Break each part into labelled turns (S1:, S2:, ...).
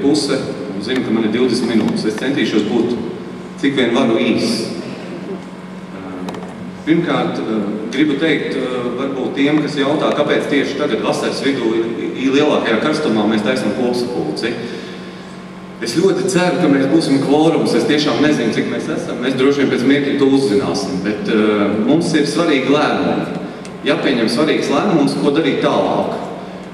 S1: puse, un zinu, ka man ir 20 minūtes. Es centīšos būt cik vien varu īss. Pirmkārt, gribu teikt, varbūt tiem, kas jautā, kāpēc tieši tagad vasaras vidū lielākajā karstumā mēs taisam kopsapulci. Es ļoti ceru, ka mēs būsim kvorums. Es tiešām nezinu, cik mēs esam. Mēs droši vien pēc mirkļa to uzzināsim, bet mums ir svarīgi lēmumi. Jāpieņem svarīgs lēmums, ko darīt tālāk.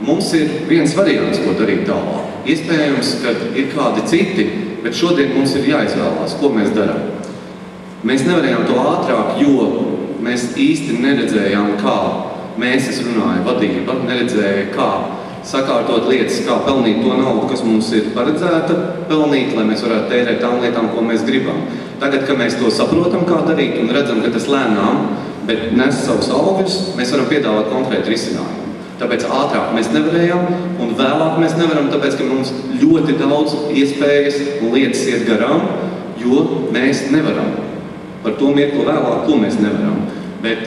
S1: Mums ir viens variants, ko darīt tālāk. Iespējams, ka ir kādi citi, bet šodien mums ir jāizvēlās, ko mēs darām. Mēs nevarējām to ātrāk, jo mēs īsti neredzējām, kā mēs, es runāju, vadība, neredzēja, kā sakārtot lietas, kā pelnīt to naudu, kas mums ir paredzēta pelnīt, lai mēs varētu tērēt tām lietām, ko mēs gribam. Tagad, kad mēs to saprotam, kā darīt un redzam, ka tas lēnām, bet nes savus augļus, mēs varam piedāvāt konkrētu risinājumu. Tāpēc ātrāk mēs nevarējām un vēlāk mēs nevaram, tāpēc, ka mums ļoti daudz iespējas un lietas iet garām, jo mēs nevaram. Par to mirkli vēlāk, ko mēs nevaram. Bet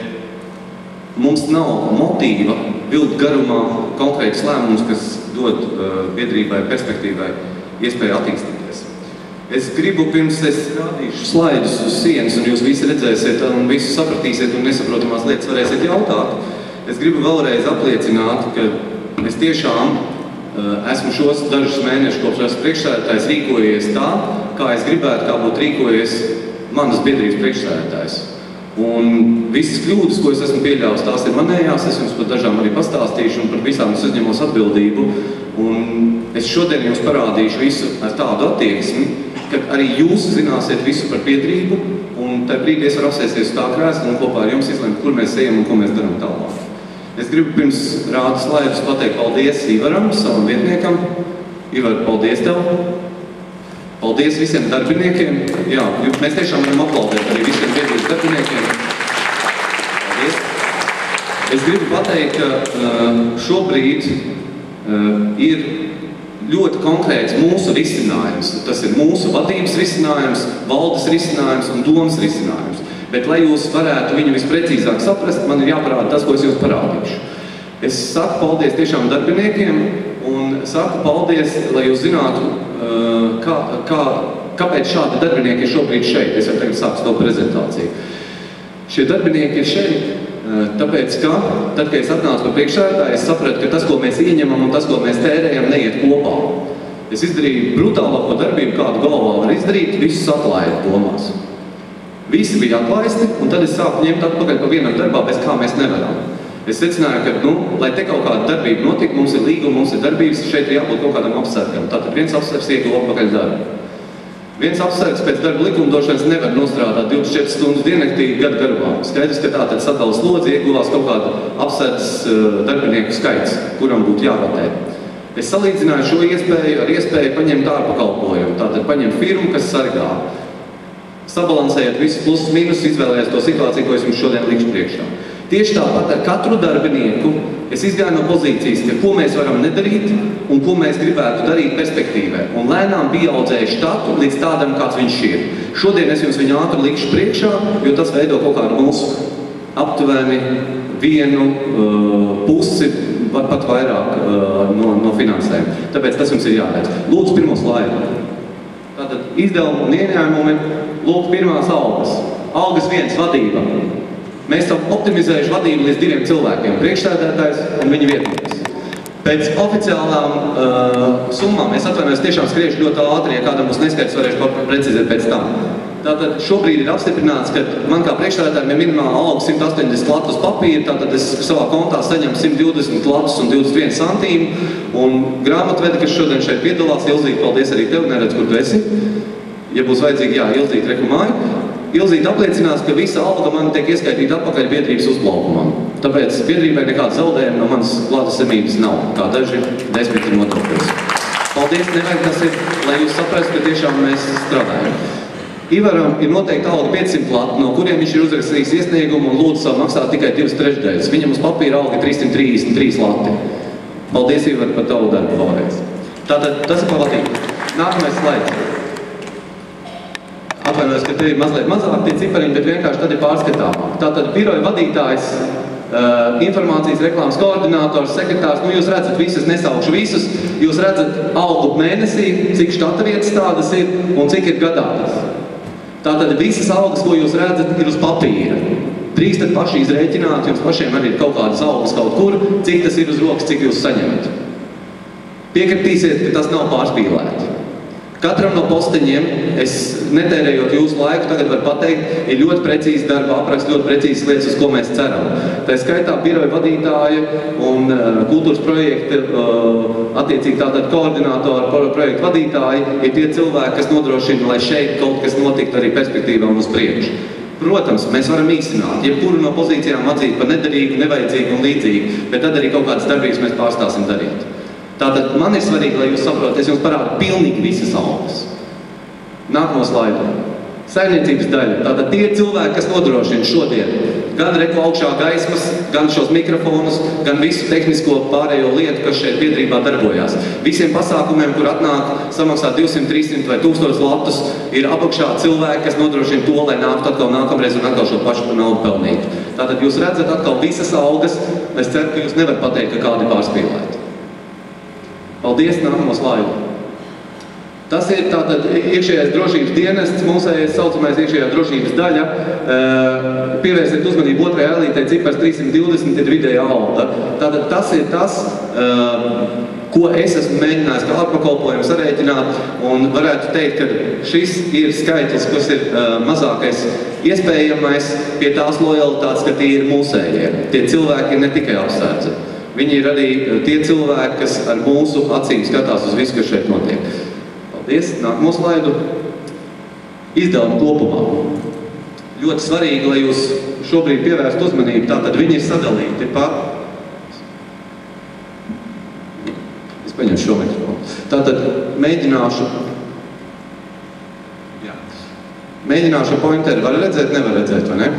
S1: mums nav motīva vilkt garumā konkrētus lēmumus, kas dod biedrībai, perspektīvai iespēju attīstīties. Es gribu, pirms es rādīšu slaidus uz sienas, un jūs visi redzēsiet un visu sapratīsiet un nesaprotamās lietas varēsiet jautāt, es gribu vēlreiz apliecināt, ka es tiešām esmu šos dažus mēnešus, kopš esmu priekšsēdētājs, rīkojies tā, kā es gribētu, kā būtu rīkojies manas biedrības priekšsēdētājs. Un visas kļūdas, ko es esmu pieļāvis, tās ir manējās, es jums par dažām arī pastāstīšu un par visām es uzņemos atbildību. Un es šodien jums parādīšu visu ar tādu attieksmi, ka arī jūs zināsiet visu par biedrību, un tajā brīdī es varu apsēsties uz tā krēsla un kopā ar jums izlemt, kur mēs ejam un ko mēs darām tālāk. Es gribu pirms rāda slaidus pateikt paldies Ivaram, savam vietniekam. Ivar, paldies tev! Paldies visiem darbiniekiem. Jā, mēs tiešām varam aplaudēt arī visiem biedrības darbiniekiem. Paldies. Es gribu pateikt, ka šobrīd ir ļoti konkrēts mūsu risinājums. Tas ir mūsu vadības risinājums, valdes risinājums un domas risinājums. Bet, lai jūs varētu viņu visprecīzāk saprast, man ir jāparāda tas, ko es jums parādīšu. Es saku paldies tiešām darbiniekiem un saku paldies, lai jūs zinātu, kāpēc šādi darbinieki ir šobrīd šeit. Es jau tagad sāku to prezentāciju. Šie darbinieki ir šeit, tāpēc, ka tad, kad es atnācu par priekšsēdētāju, es sapratu, ka tas, ko mēs ieņemam un tas, ko mēs tērējam, neiet kopā. Es izdarīju brutālāko darbību, kādu galvā var izdarīt, visus atlaidu domās. Visi bija atlaisti, un tad es sāku ņemt atpakaļ pa vienam darbā, bez kā mēs nevaram. Es secināju, ka, lai te kaut kāda darbība notika, mums ir līguma, mums ir darbības, šeit ir jābūt kaut kādam apsargam. Tātad viens apsargs ieguva atpakaļ darbu. Viens apsargs pēc darba likumdošanas nevar nostrādāt 24 stundas diennaktī gadu garumā. Skaidrs, ka tātad sadales lodzi ieguvās kaut kāda apsardzes darbinieku skaits, kuram būtu jārotē. Es salīdzināju šo iespēju ar iespēju paņemt ārpakalpojumu. Tātad paņemt firmu, kas sargā. Sabalansējot visus plusus mīnus, izvēlējos to situāciju, ko es jums šodien likšu priekšā. Tieši tāpat ar katru darbinieku es izgāju no pozīcijas, ka ko mēs varam nedarīt un ko mēs gribētu darīt perspektīvē. Un lēnām pieaudzēju štatu līdz tādam, kāds viņš ir. Šodien es jums viņu ātri likšu priekšā, jo tas veido kaut kādu mūsu aptuveni vienu pusi, var pat vairāk no finansējuma. Tāpēc tas jums ir jāredz. Lūdzu, pirmo slaidu. Tātad izdevumi un ieņēmumi. Lūk, pirmās algas. Algas 1, vadība. Mēs esam optimizējuši vadību līdz 2 cilvēkiem. Priekšsēdētājs un viņa vietnieks. Pēc oficiālām summām, es atvainojos, tiešām skriešu ļoti ātri, ja kādam būs neskaidrs, varēšu precizēt pēc tam. Tātad šobrīd ir apstiprināts, ka man kā priekšsēdētājiem ir minimāla alga 180 latus papīra, tātad es savā kontā saņemu 120 latus un 21 centīmu. Un grāmatvedi, kas šodien šeit piedalās, Ilzīte, paldies arī tev, neredz, kur tu esi. Ja būs vajadzīgi, jā, Ilzīte rekumāja. Ilzīte apliecinās, ka visa alga man tiek ieskaitīta atpakaļ biedrības uzplaukumam. Tāpēc biedrībai nekāda zaudējuma no manas klātesamības nav, kā daži desmiti notopils. Paldies, nevajag tas ir, lai jūs saprastu, ka tiešām mēs strādājam. Ivaram ir noteikti alga 500 lati, no kuriem viņš ir uzrakstījis iesniegumu un lūdzu savu maksāt tikai 2/3. Viņam uz papīra alga 333 lati. Paldies, Ivar, par tavu darbu vēlreiz. Tātad tas ir pavatīgi. Nākamais slaids. Atvainojos, ka te ir mazliet mazāk tie cipariņi, bet vienkārši tad ir pārskatāmāk. Tātad biroja vadītājs informācijas reklāmas koordinators, sekretārs, jūs redzat visus, nesaukšu visus, jūs redzat algu mēnesī, cik štata vietas tādas ir un cik ir gadā tas. Tātad visas algas, ko jūs redzat, ir uz papīra. Drīkstat paši izrēķināt, jums pašiem arī ir kaut kādas algas kaut kur, cik tas ir uz rokas, cik jūs saņemat. Piekritīsiet, ka tas nav pārspīlēti. Katram no posteņiem, es netērējot jūsu laiku, tagad var pateikt, ir ļoti precīzi darba apraksts, ļoti precīzi lietas, uz ko mēs ceram. Tā skaitā biroja vadītāji un kultūras projekta, attiecīgi tātad koordinātori, projekta vadītāji, ir tie cilvēki, kas nodrošina, lai šeit kaut kas notiktu arī perspektīvā un uz priekšu. Protams, mēs varam īstenāt, jebkuru no pozīcijām atzīt par nederīgu, nevajadzīgu un līdzīgu, bet tad arī kaut kādas darbības mēs pārstāsim darīt. Tātad man ir svarīgi, lai jūs saprotat, es jums parādu pilnīgi visas algas. Nākamo slaidu. Saimniecības daļa. Tātad tie cilvēki, kas nodrošina šodien gan reku augšā gaismas, gan šos mikrofonus, gan visu tehnisko pārējo lietu, kas šeit biedrībā darbojās. Visiem pasākumiem, kur atnāk samaksāt 200, 300 vai 1000 latus, ir apakšā cilvēki, kas nodrošina to, lai nāktu atkal nākamreiz un atkal šo pašu naudu pelnītu. Tātad jūs redzat atkal visas algas, es ceru, ka jūs nevarat pateikt, ka kādi pārspīlēti. Paldies, nākamo slaidu. Tas ir tātad iekšējais drošības dienests, mūsējais saucamais iekšējā drošības daļa. Pievērsiet uzmanību otrajā ēlītē, cipars 320 ir vidēja alga. Tātad tas ir tas, ko es esmu mēģinājis kā ārpakalpojumu sarēķināt, un varētu teikt, ka šis ir skaitlis, kas ir mazākais iespējamais pie tās lojalitātes, ka tie ir mūsējie. Tie cilvēki ir ne tikai apsēdzi. Viņi ir arī tie cilvēki, kas ar mūsu acīm skatās uz visu, kas šeit notiek. Paldies. Nākamo slaidu. Izdevumi kopumā. Ļoti svarīgi, lai jūs šobrīd pievērst uzmanību. Tātad viņi ir sadalīti pa... Es paņemšu šo mikrofonu. Tātad mēģināšu... Mēģināšu pointeri. Var redzēt, nevar redzēt, vai ne?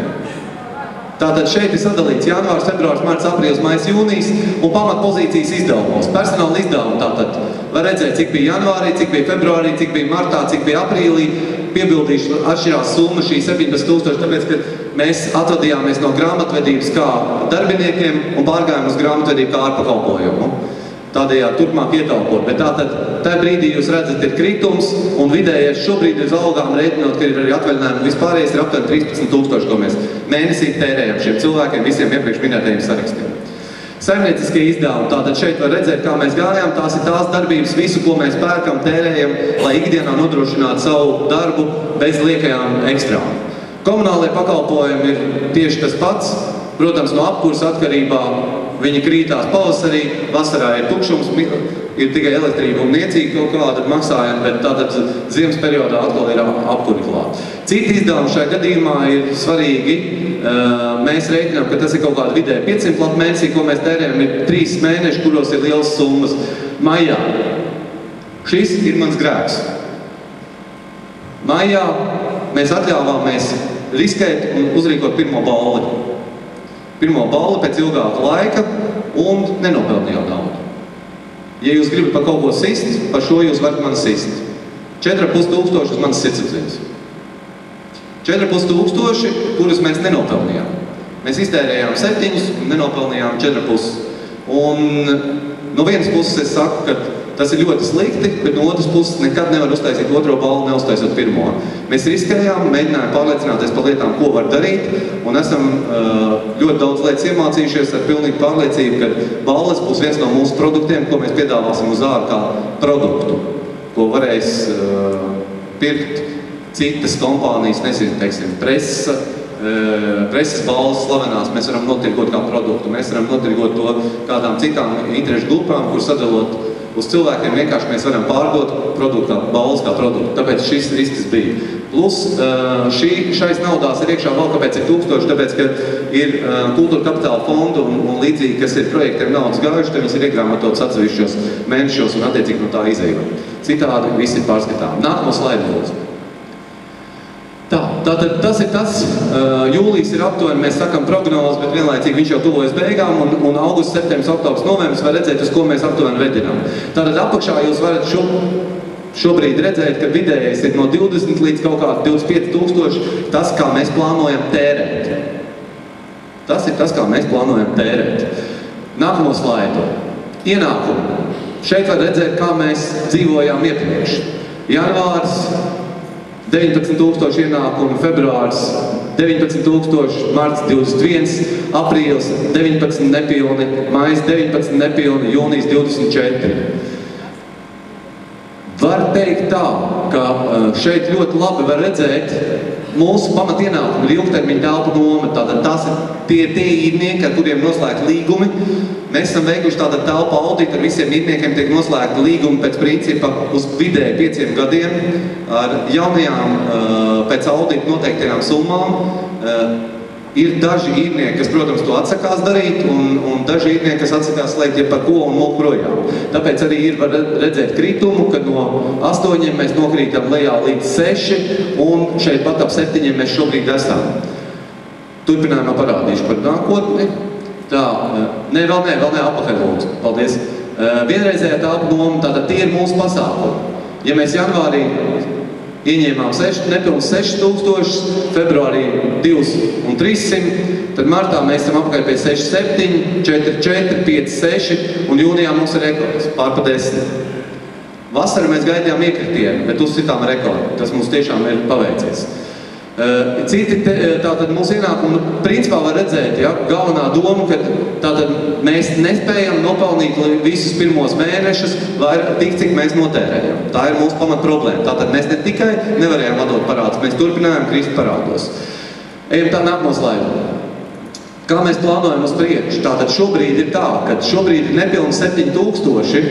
S1: Tātad šeit ir sadalīts janvārs, februārs, marts, aprīlis, maijs, jūnijas un pamatpozīcijas izdevumos. Personāla izdevumi tātad var redzēt, cik bija janvārī, cik bija februārī, cik bija martā, cik bija aprīlī. Piebildīšu atšķirās summa šī 17 000, tāpēc, ka mēs atvadījāmies no grāmatvedības kā darbiniekiem un pārgājām uz grāmatvedību kā ārpakalpojumu. Tādējādi turpmāk ietaupot. Bet tātad, tajā brīdī jūs redzat, ir kritums un vidējais šobrīd uz algām rēķinot, ka ir arī atvaļinājumi. Vispārējais ir aptuveni 13 000, ko mēs mēnesī tērējam šiem cilvēkiem, visiem iepriekš minētajiem sarakstiem. Saimnieciskie izdevumi. Tātad šeit var redzēt, kā mēs gājām. Tās ir tās darbības, visu, ko mēs pērkam, tērējam, lai ikdienā nodrošinātu savu darbu bez liekajām ekstrām. Komunālie pakalpojumi ir tieši tas pats. Protams, no apkursa atkarībā viņi krītās pavasarī, vasarā ir tukšums, ir tikai elektrība un niecīgi kaut kāda maksājuma, bet tātad ziemas periodā atkal ir apkuri klāt. Citi izdevumi šajā gadījumā ir svarīgi. Mēs rēķinām, ka tas ir kaut kāda vidēji 500 latu mēnesī, ko mēs tērējam, ir 3 mēneši, kuros ir lielas summas. Maijā. Šis ir mans grēks. Maijā mēs atļāvāmies riskēt un uzrīkot pirmo balli. Pirmo balli pēc ilgāka laika un nenopelnījām naudu. Ja jūs gribat par kaut ko sist, par šo jūs varat mani sist. 4500 uz manas sirdsapziņas. 4500, kurus mēs nenopelnījām. Mēs iztērējām 7 un nenopelnījām 4,5. Un no vienas puses es saku, ka tas ir ļoti slikti, bet no otras puses nekad nevar uztaisīt otro ballu, neuztaisot pirmo. Mēs riskējām, mēģinājām pārliecināties par lietām, ko var darīt, un esam ļoti daudz lietas iemācījušies ar pilnīgu pārliecību, ka balles būs viens no mūsu produktiem, ko mēs piedāvāsim uz ārā kā produktu, ko varēs pirkt citas kompānijas, nezinu, teiksim, preses balvas slavenās, mēs varam notirgot kā produktu, mēs varam notirgot to kādām citām interešu grupām, kur sadalot uz cilvēkiem vienkārši mēs varam pārdot produktu, balvas kā produktu, tāpēc šis risks bija. Plus, šais naudās ir iekšā vēl kāpēc ir 1000, tāpēc, ka ir kultūra kapitāla fondu un līdzīgi, kas ir projektiem naudas gājuši, tad viņas ir iegrāmatotas atsevišķos mēnešos un attiecīgi no tā izējot. Citādi viss ir pārskatām. Nākamo slaidu lūdzu. Tātad tas ir tas, jūlijas ir aptuveni, mēs sakam prognozes, bet vienlaicīgi viņš jau tuvojas beigām, un augusts, septembris, oktobris, novembris var redzēt, uz ko mēs aptuveni vedinām. Tātad apakšā jūs varat šobrīd redzēt, ka vidējais ir no 20 līdz kaut kādi 25 000, tas, kā mēs plānojam tērēt. Tas ir tas, kā mēs plānojam tērēt. Nākamo slaidu. Ienākumu. Šeit var redzēt, kā mēs dzīvojām iepriekš. Janvārs 19,000 ienākumu, februārs 19,000, marts 21, aprīlis 19 nepilni, maijs 19 nepilni, jūnijas 24. Var teikt tā, ka šeit ļoti labi var redzēt mūsu pamatienākumu ir ilgtermiņa telpu noma. Tātad tas ir tie īrnieki, ar kuriem noslēgt līgumi. Mēs esam veikuši tātad telpu auditu, ar visiem īrniekiem tiek noslēgti līgumi pēc principa uz vidēji 5 gadiem ar jaunajām pēc audita noteiktajām summām. Ir daži īrnieki, kas, protams, to atsakās darīt, un daži īrnieki, kas atsakās slēgt par ko un mūk projām. Tāpēc arī ir var redzēt kritumu, ka no 8 mēs nokrītam lejā līdz 6, un šeit pat ap 7 mēs šobrīd esam. Turpinājumā parādīšu par nākotni. Tā, vēl ne, apakaļ lūdzu. Paldies. Vienreizējā telpu noma, tātad tie ir mūsu pasākumi. Ja mēs janvārī ieņēmām nepilnus 6,000, februārī 2,300, tad martā mēs esam apakaļ pie 6,7, 4,4, 5,6, un jūnijā mums ir rekords, pār pa 10. Vasarā mēs gaidījām iekritienu, bet uzsitām rekordu. Tas mums tiešām ir paveicies. Citi, tātad mūsu ienākumu principā var redzēt, ja, galvenā doma, ka tātad mēs nespējam nopelnīt visus pirmos mēnešus tik, cik mēs notērējam. Tā ir mūsu pamat problēma. Tātad mēs ne tikai nevarējām atdot parādus, mēs turpinājām krist parādos. Ejam tā nākamo slaidu. Kā mēs plānojam uz priekšu? Tātad šobrīd ir tā, ka šobrīd ir nepilni 7,000,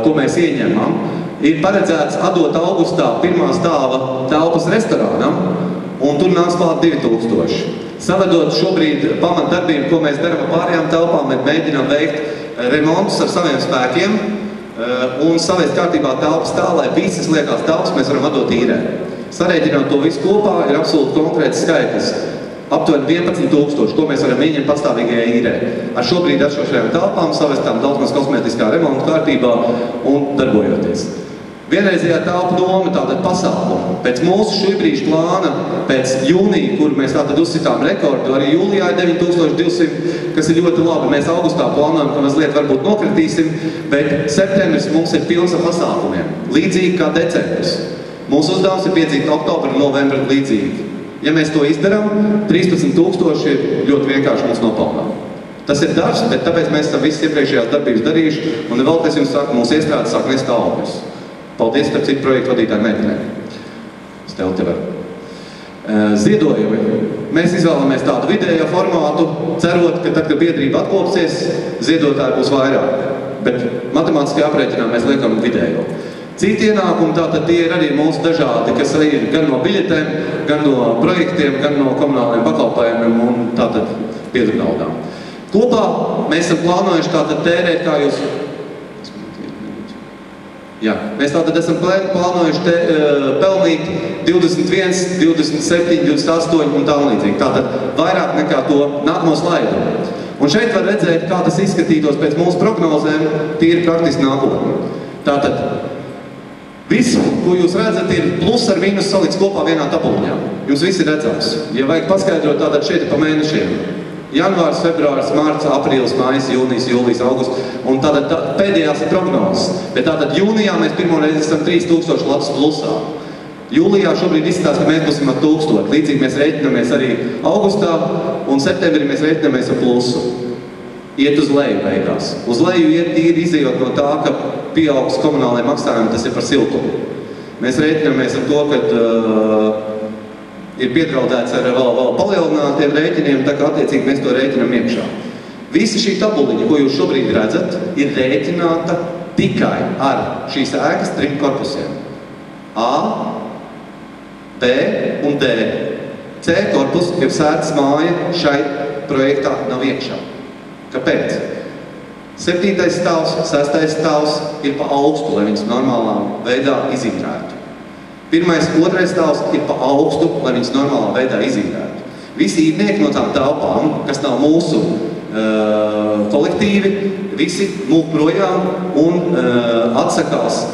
S1: ko mēs ieņemam. Ir paredzēts atdot augustā pirmā stāva telpas restorānam, un tur nāks klāt 2,000. Savedot šobrīd pamatdarbību, ko mēs darām pārējām telpām, mēs mēģinām veikt remontus ar saviem spēkiem un savest kārtībā telpas tā, lai visas liekās telpas mēs varam atdot īrē. Sarēķinot to visu kopā, ir absolūti konkrēts skaitlis. Aptuveni 11,000, ko mēs varam ieņemt pastāvīgajā īrē. Ar šobrīd atšošajām telpām, savestām daudzmaz kosmētiskā remonta kārtībā un darbojoties. Vienreizējā telpu doma, tātad pasākumu. Pēc mūsu šī brīža plāna, pēc jūnija, kur mēs tātad uzsitām rekordu, arī jūlijā ir 9,200, kas ir ļoti labi. Mēs augustā plānojam, ka mazliet varbūt nokritīsim, bet septembris mums ir pilns ar pasākumiem. Līdzīgi kā decembris. Mūsu uzdevums ir piedzīt oktobra un novembra līdzīgi. Ja mēs to izdarām, 13,000 ir ļoti vienkārši mums nopelnām. Tas ir darbs, bet tāpēc mēs esam visas iepriekšējās darbības darījuši, un vēl es jums saku, mūsu iestrādes sāk nest augļus. Paldies, starp citu projektu vadītāju meitenēm. Stelti var. Ziedojumi. Mēs izvēlamies tādu vidējo formātu, cerot, ka tad, kad biedrība atkopsies, ziedotāji būs vairāk. Bet matemātiski aprēķinā mēs liekam vidējo. Citi ienākumi, tātad tie ir arī mūsu dažādi, kas ir gan no biļetēm, gan no projektiem, gan no komunāliem pakalpojumiem un tātad biedru naudām. Kopā mēs esam plānojuši tātad tērēt, kā jūs... Jā, mēs tātad esam plānojuši pelnīt 21, 27, 28 un tā līdzīgi. Tātad vairāk nekā to nākamo slaidu. Un šeit var redzēt, kā tas izskatītos pēc mūsu prognozēm, tīri praktiski nākotnē. Tātad viss, ko jūs redzat, ir plus ar mīnus salikts kopā vienā tabuliņā. Jums viss ir redzams. Ja vajag paskaidrot, tātad šeit ir pa mēnešiem. Janvārs, februārs, mārts, aprīlis, mājas, jūnijas, jūlijas, augusts. Un tātad pēdējās ir prognozes. Bet tātad jūnijā mēs pirmoreiz esam 3,000 Latvijas plusā. Jūlijā šobrīd izskatās, ka mēs būsim ar 1,000. Līdzīgi mēs rēķinamies arī augustā, un septembrī mēs rēķinamies ar plusu. Iet uz leju beigās. Uz leju iet tīri izējot no tā, ka pieaugs komunālajie maksājumi, tas ir par siltumu. Mēs rēķinamies ar to, ka ir piedraudēts ar vēl palielinātiem rēķiniem, tā kā attiecīgi mēs to rēķinam iekšā. Visa šī tabuliņa, ko jūs šobrīd redzat, ir rēķināta tikai ar šīs ēkas 3 korpusiem. A, B un D. C korpus, jeb sētas māja, šai projektā nav iekšā. Kāpēc? 7. stāvs, 6. stāvs ir pa augstu, lai viņas normālā veidā izīrētu. 1. 2. stāvs ir pa augstu, lai viņas normālā veidā izīrētu. Visi īrnieki no tām telpām, kas nav mūsu kolektīvi, visi mūk projām un atsakās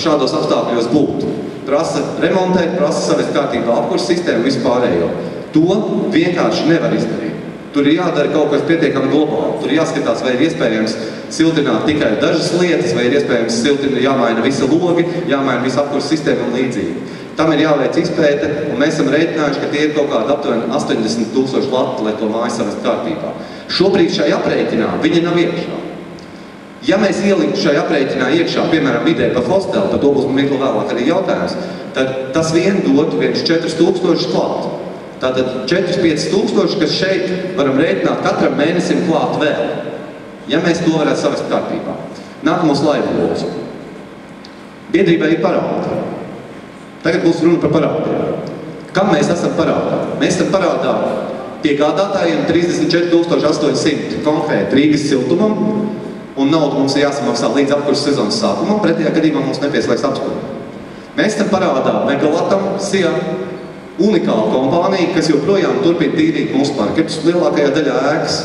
S1: šādos apstākļos būt. Prasa remontēt, prasa savest kārtībā apkurs sistēmu vispārējo. To vienkārši nevar izdarīt. tur ir jādara kaut kas pietiekami globāli. Tur jāskatās, vai ir iespējams siltināt tikai dažas lietas, vai ir iespējams jāmaina visa logi, jāmaina visa apkurss sistēma un līdzīgi. Tam ir jāveic izpēte, un mēs esam rēķinājuši, ka tie ir kaut kādi aptuveni 80,000 lati, lai to māju savest kārtībā. Šobrīd šai aprēķinā viņi nav iekšā. Ja mēs ieliktu šai aprēķinā iekšā, piemēram, vidēji pa hostelu, par to būs mirkli vēlāk arī jautājums, tad tas vien dotu viens 4,000 klāt. Tātad 4-5,000, kas šeit varam rēķināt katram mēnesim klāt vēl, ja mēs to varētu savest kārtībā. Nākamo slaidu lūdzu. Biedrībai ir parādi. Tagad būs runa par parādiem. Kam mēs esam parādā? Mēs esam parādā piegādātājiem 34,800 konkrēti Rīgas siltumam, un naudu mums ir jāsamaksā līdz apkurss sezonas sākumam, pretējā gadījumā mums nepieslēgs apskuri. Mēs esam parādā Megalatam, SIA, unikāla kompānija, kas joprojām turpina tīrīt mūsu parketus lielākajā daļā ēkas,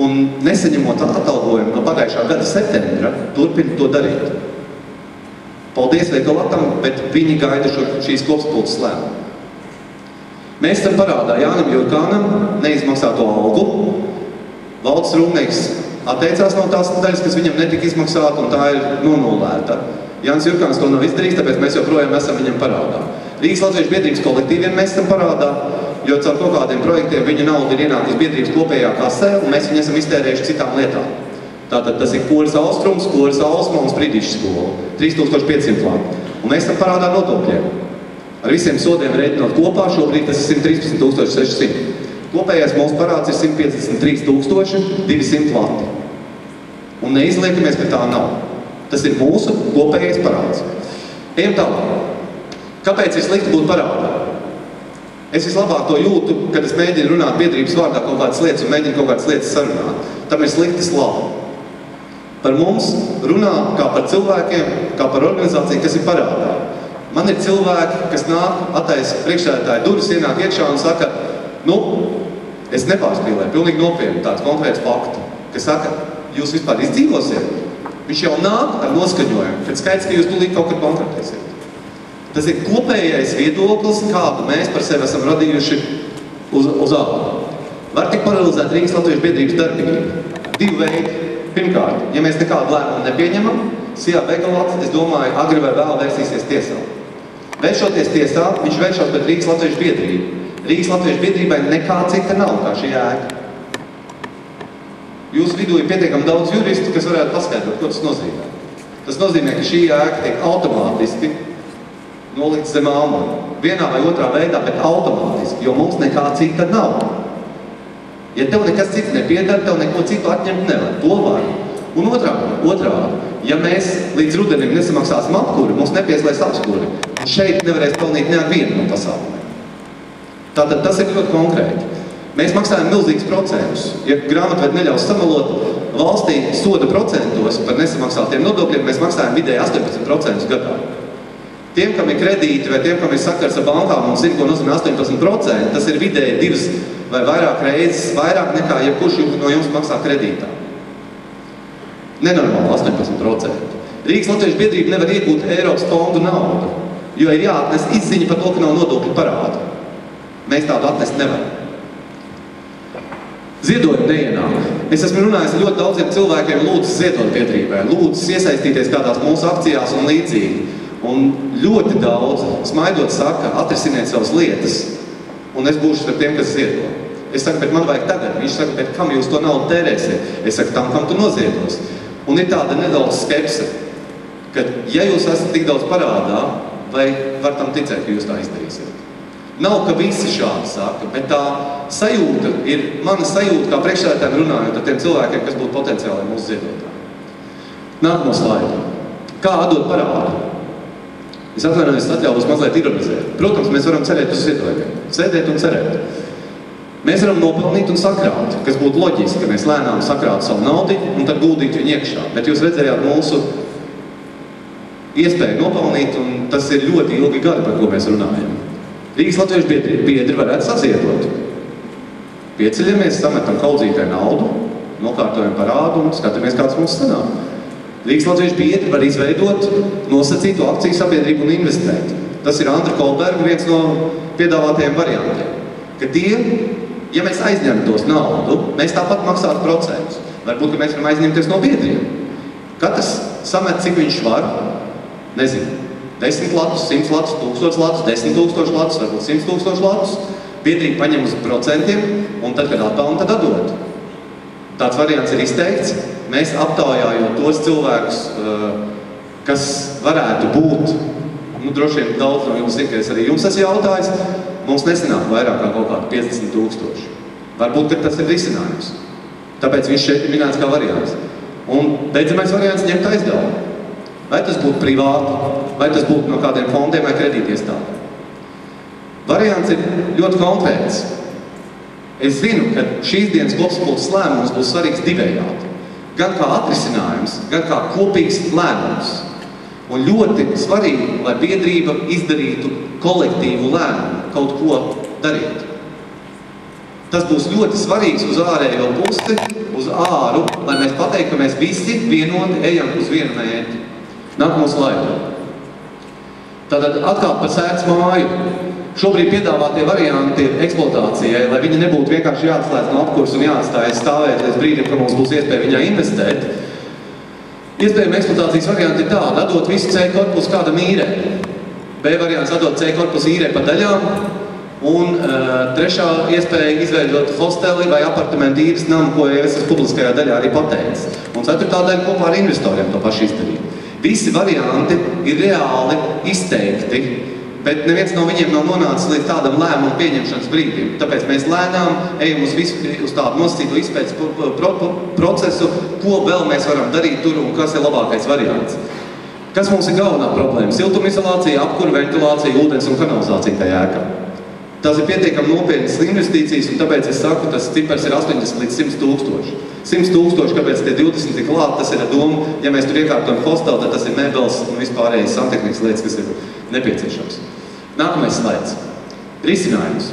S1: un nesaņemot atalgojumu no pagājušā gada septembra, turpina to darīt. Paldies Megalatam, bet viņi gaida šīs kopsapulces lēmumu. Mēs esam parādā Jānim Jurkānam neizmaksāto algu. Valdes rūpnieks atteicās no tās daļas, kas viņam netika izmaksāta, un tā ir nonulēta. Jānis Jurkāns to nav izdarījis, tāpēc mēs joprojām esam viņam parādā. Rīgas Latviešu biedrības kolektīviem mēs esam parādā, jo caur kaut kādiem projektiem viņa nauda ir ienākusi biedrības kopējā kasē, un mēs viņu esam iztērējuši citām lietām. Tātad tas ir Koras Austrums, Koras Ausma un Sprīdīša skola. 3,500 lati. Un mēs esam parādā nodokļiem. Ar visiem sodiem rēķinot kopā, šobrīd tas ir 113,600. Kopējais mūsu parāds ir 153,200 lati. Un neizliekamies, ka tā nav. Tas ir mūsu kopējais parāds. Ejam tālāk. Kāpēc ir slikti būt parādā? Es vislabāk to jūtu, kad es mēģinu runāt biedrības vārdā kaut kādas lietas un mēģinu kaut kādas lietas sarunāt. Tam ir slikti slava. Par mums runā kā par cilvēkiem, kā par organizāciju, kas ir parādā. Man ir cilvēki, kas nāk, attaisa priekšsēdētāju durvis, ienāk iekšā un saka, es nepārspīlēju, pilnīgi nopietni tāds konkrēts faktu, kas saka, jūs vispār izdzīvosiet. Viņš jau nāk ar noskaņojumu, kad skaidrs, ka jūs tūlīt kaut kad konkrētēsiet. Tas ir kopējais viedoklis, kādu mēs par sevi esam radījuši uz ārā. Var tik paralizēt Rīgas Latviešu biedrības darbību. Divi veidi. Pirmkārt, ja mēs nekādu lēmumu nepieņemam, SIA Megalats, es domāju, agri vai vēl vērsīsies tiesā. Vēršoties tiesā, viņš vēršos pret Rīgas Latviešu biedrību. Rīgas Latviešu biedrībai nekā cita nav kā šī ēka. Jūsu vidū ir pietiekami daudz juristu, kas varētu paskaidrot, ko tas nozīmē. Tas nozīmē, ka šī ēka tiek automātiski nolikt zem āmura. Vienā vai otrā veidā, bet automātiski, jo mums nekā cita nav. Ja tev nekas cits nepiedara, tev neko citu atņemt nevar. To var. Un otrādi, ja mēs līdz rudenim nesamaksāsim apkuri, mums nepieslēs apskuri. Un šeit nevarēs pelnīt nevienu no pasākumiem. Tātad tas ir ļoti konkrēti. Mēs maksājam milzīgus procentus. Ja grāmatvedi neļaus samalot, valstī soda procentos par nesamaksātiem nodokļiem, mēs maksājam vidēji 18% gadā. Tiem, kam ir kredīti vai tiem, kam ir sakars ar bankām un zina, ko nozīmē 18%, tas ir vidēji 2 vai vairāk reizes vairāk nekā jebkurš no jums maksā kredītā. Nenormāli 18%. Rīgas Latviešu biedrība nevar iegūt Eiropas fondu naudu, jo ir jāatnes izziņa par to, ka nav nodokļu parāda. Mēs tādu atnest nevaram. Ziedojumi neienāk. Es esmu runājis ļoti daudziem cilvēkiem, lūdzu ziedot biedrībai, lūdzu iesaistīties kādās mūsu akcijās un līdzīgi. Un ļoti daudz smaidot saka, atrisiniet savas lietas, un es būšu ar tiem, kas ziedo. Es saku, bet man vajag tagad. Viņš saka, bet kam jūs to naudu tērēsiet? Es saku, tam, kam tu noziedos. Un ir tāda nedaudz skepse, ka ja jūs esat tik daudz parādā, vai var tam ticēt, ka jūs tā izdarīsiet? Nav, ka visi šādi saka, bet tā sajūta ir mana sajūta, kā priekšsēdētājiem runājot ar tiem cilvēkiem, kas būtu potenciāli mūsu ziedotāji. Nākamo slaidu. Kā atdot parādu? Es atvainojos, atļaujos mazliet ironizēt. Protams, mēs varam cerēt uz ziedojumiem. Sēdēt un cerēt. Mēs varam nopelnīt un sakrāt, kas būtu loģiski, ka mēs lēnām sakrātu savu naudu un tad guldītu viņu iekšā. Bet jūs redzējāt mūsu iespēju nopelnīt, un tas ir ļoti ilgi gadi, par ko mēs runājam. Rīgas Latviešu biedri varētu saziedot. Pieceļamies, sametam kaudzītai naudu, nokārtojam parādu un skatāmies, kāds mums sanāk. Rīgas Latviešu biedri var izveidot nosacītu akciju sabiedrību un investēt. Tas ir Andra Kolberga viens no piedāvātajiem variantiem. Ka tie, ja mēs aizņemtos naudu, mēs tāpat maksātu procentus. Varbūt, ka mēs varam aizņemties no biedriem. Katrs samet, cik viņš var, nezinu, 10 latus, 100 latus, 1000 latus, 10 000 latus, varbūt 100 000 latus. Biedrība paņem uz procentiem, un tad, kad atpelna, tad atdod. Tāds variants ir izteikts. Mēs aptaujājot tos cilvēkus, kas varētu būt, droši vien daudz no jums tikai arī jums esmu jautājis, mums nesanāk vairāk kā kaut kādi 50 000. Varbūt, ka tas ir risinājums. Tāpēc viņš šeit ir minēts kā variants. Un beidzamais variants ņemt aizdevumu. Vai tas būtu privāti, vai tas būtu no kādiem fondiem vai kredītiestādēm. Variants ir ļoti konkrēts. Es zinu, ka šīs dienas kopsapulces lēmums būs svarīgs divējādi. Gan kā atrisinājums, gan kā kopīgs lēmums. Un ļoti svarīgi, lai biedrība izdarītu kolektīvu lēmumu, kaut ko darīt. Tas būs ļoti svarīgs uz ārējo pusi, uz āru, lai mēs pateiktu, ka mēs visi vienoti ejam uz vienu mērķi. Nākamo slaidu. Tātad atkal par sētas māju. Šobrīd piedāvātie varianti ir eksploatācijai, lai viņi nebūtu vienkārši jāatslēdz no apkursa un jāatstājas stāvēt līdz brīdim, ka mums būs iespēja viņā investēt. Iespējami eksploatācijas varianti ir tādi, atdot visu C korpusu kādam īrē. B variants atdot C korpusu īrē pa daļām. Un trešā iespēja izveidot hosteli vai apartamentu īres namu, ko es publiskajā daļā arī pateicu. Un ceturtā daļa kopā ar investoriem to pašu izdarīt. Visi varianti ir reāli izteikti, bet neviens no viņiem nav nonācis līdz tādam lēmumu pieņemšanas brīdim. Tāpēc mēs lēnām ejam uz tādu nosacītu izpētes procesu, ko vēl mēs varam darīt tur un kas ir labākais variants. Kas mums ir galvenā problēma? Siltumizolācija, apkura, ventilācija, ūdens un kanalizācija tajā ēkā. Tas ir pietiekami nopietnas investīcijas, un tāpēc es saku, tas cipars ir 80 līdz 100 000. 100 000, kāpēc tie 20 ir klāt, tas ir ar domu, ja mēs tur iekārtojam hostelu, tad tas ir mēbeles un vispārējais santehnikas lietas, kas ir nepieciešams. Nākamais slaids. Risinājums.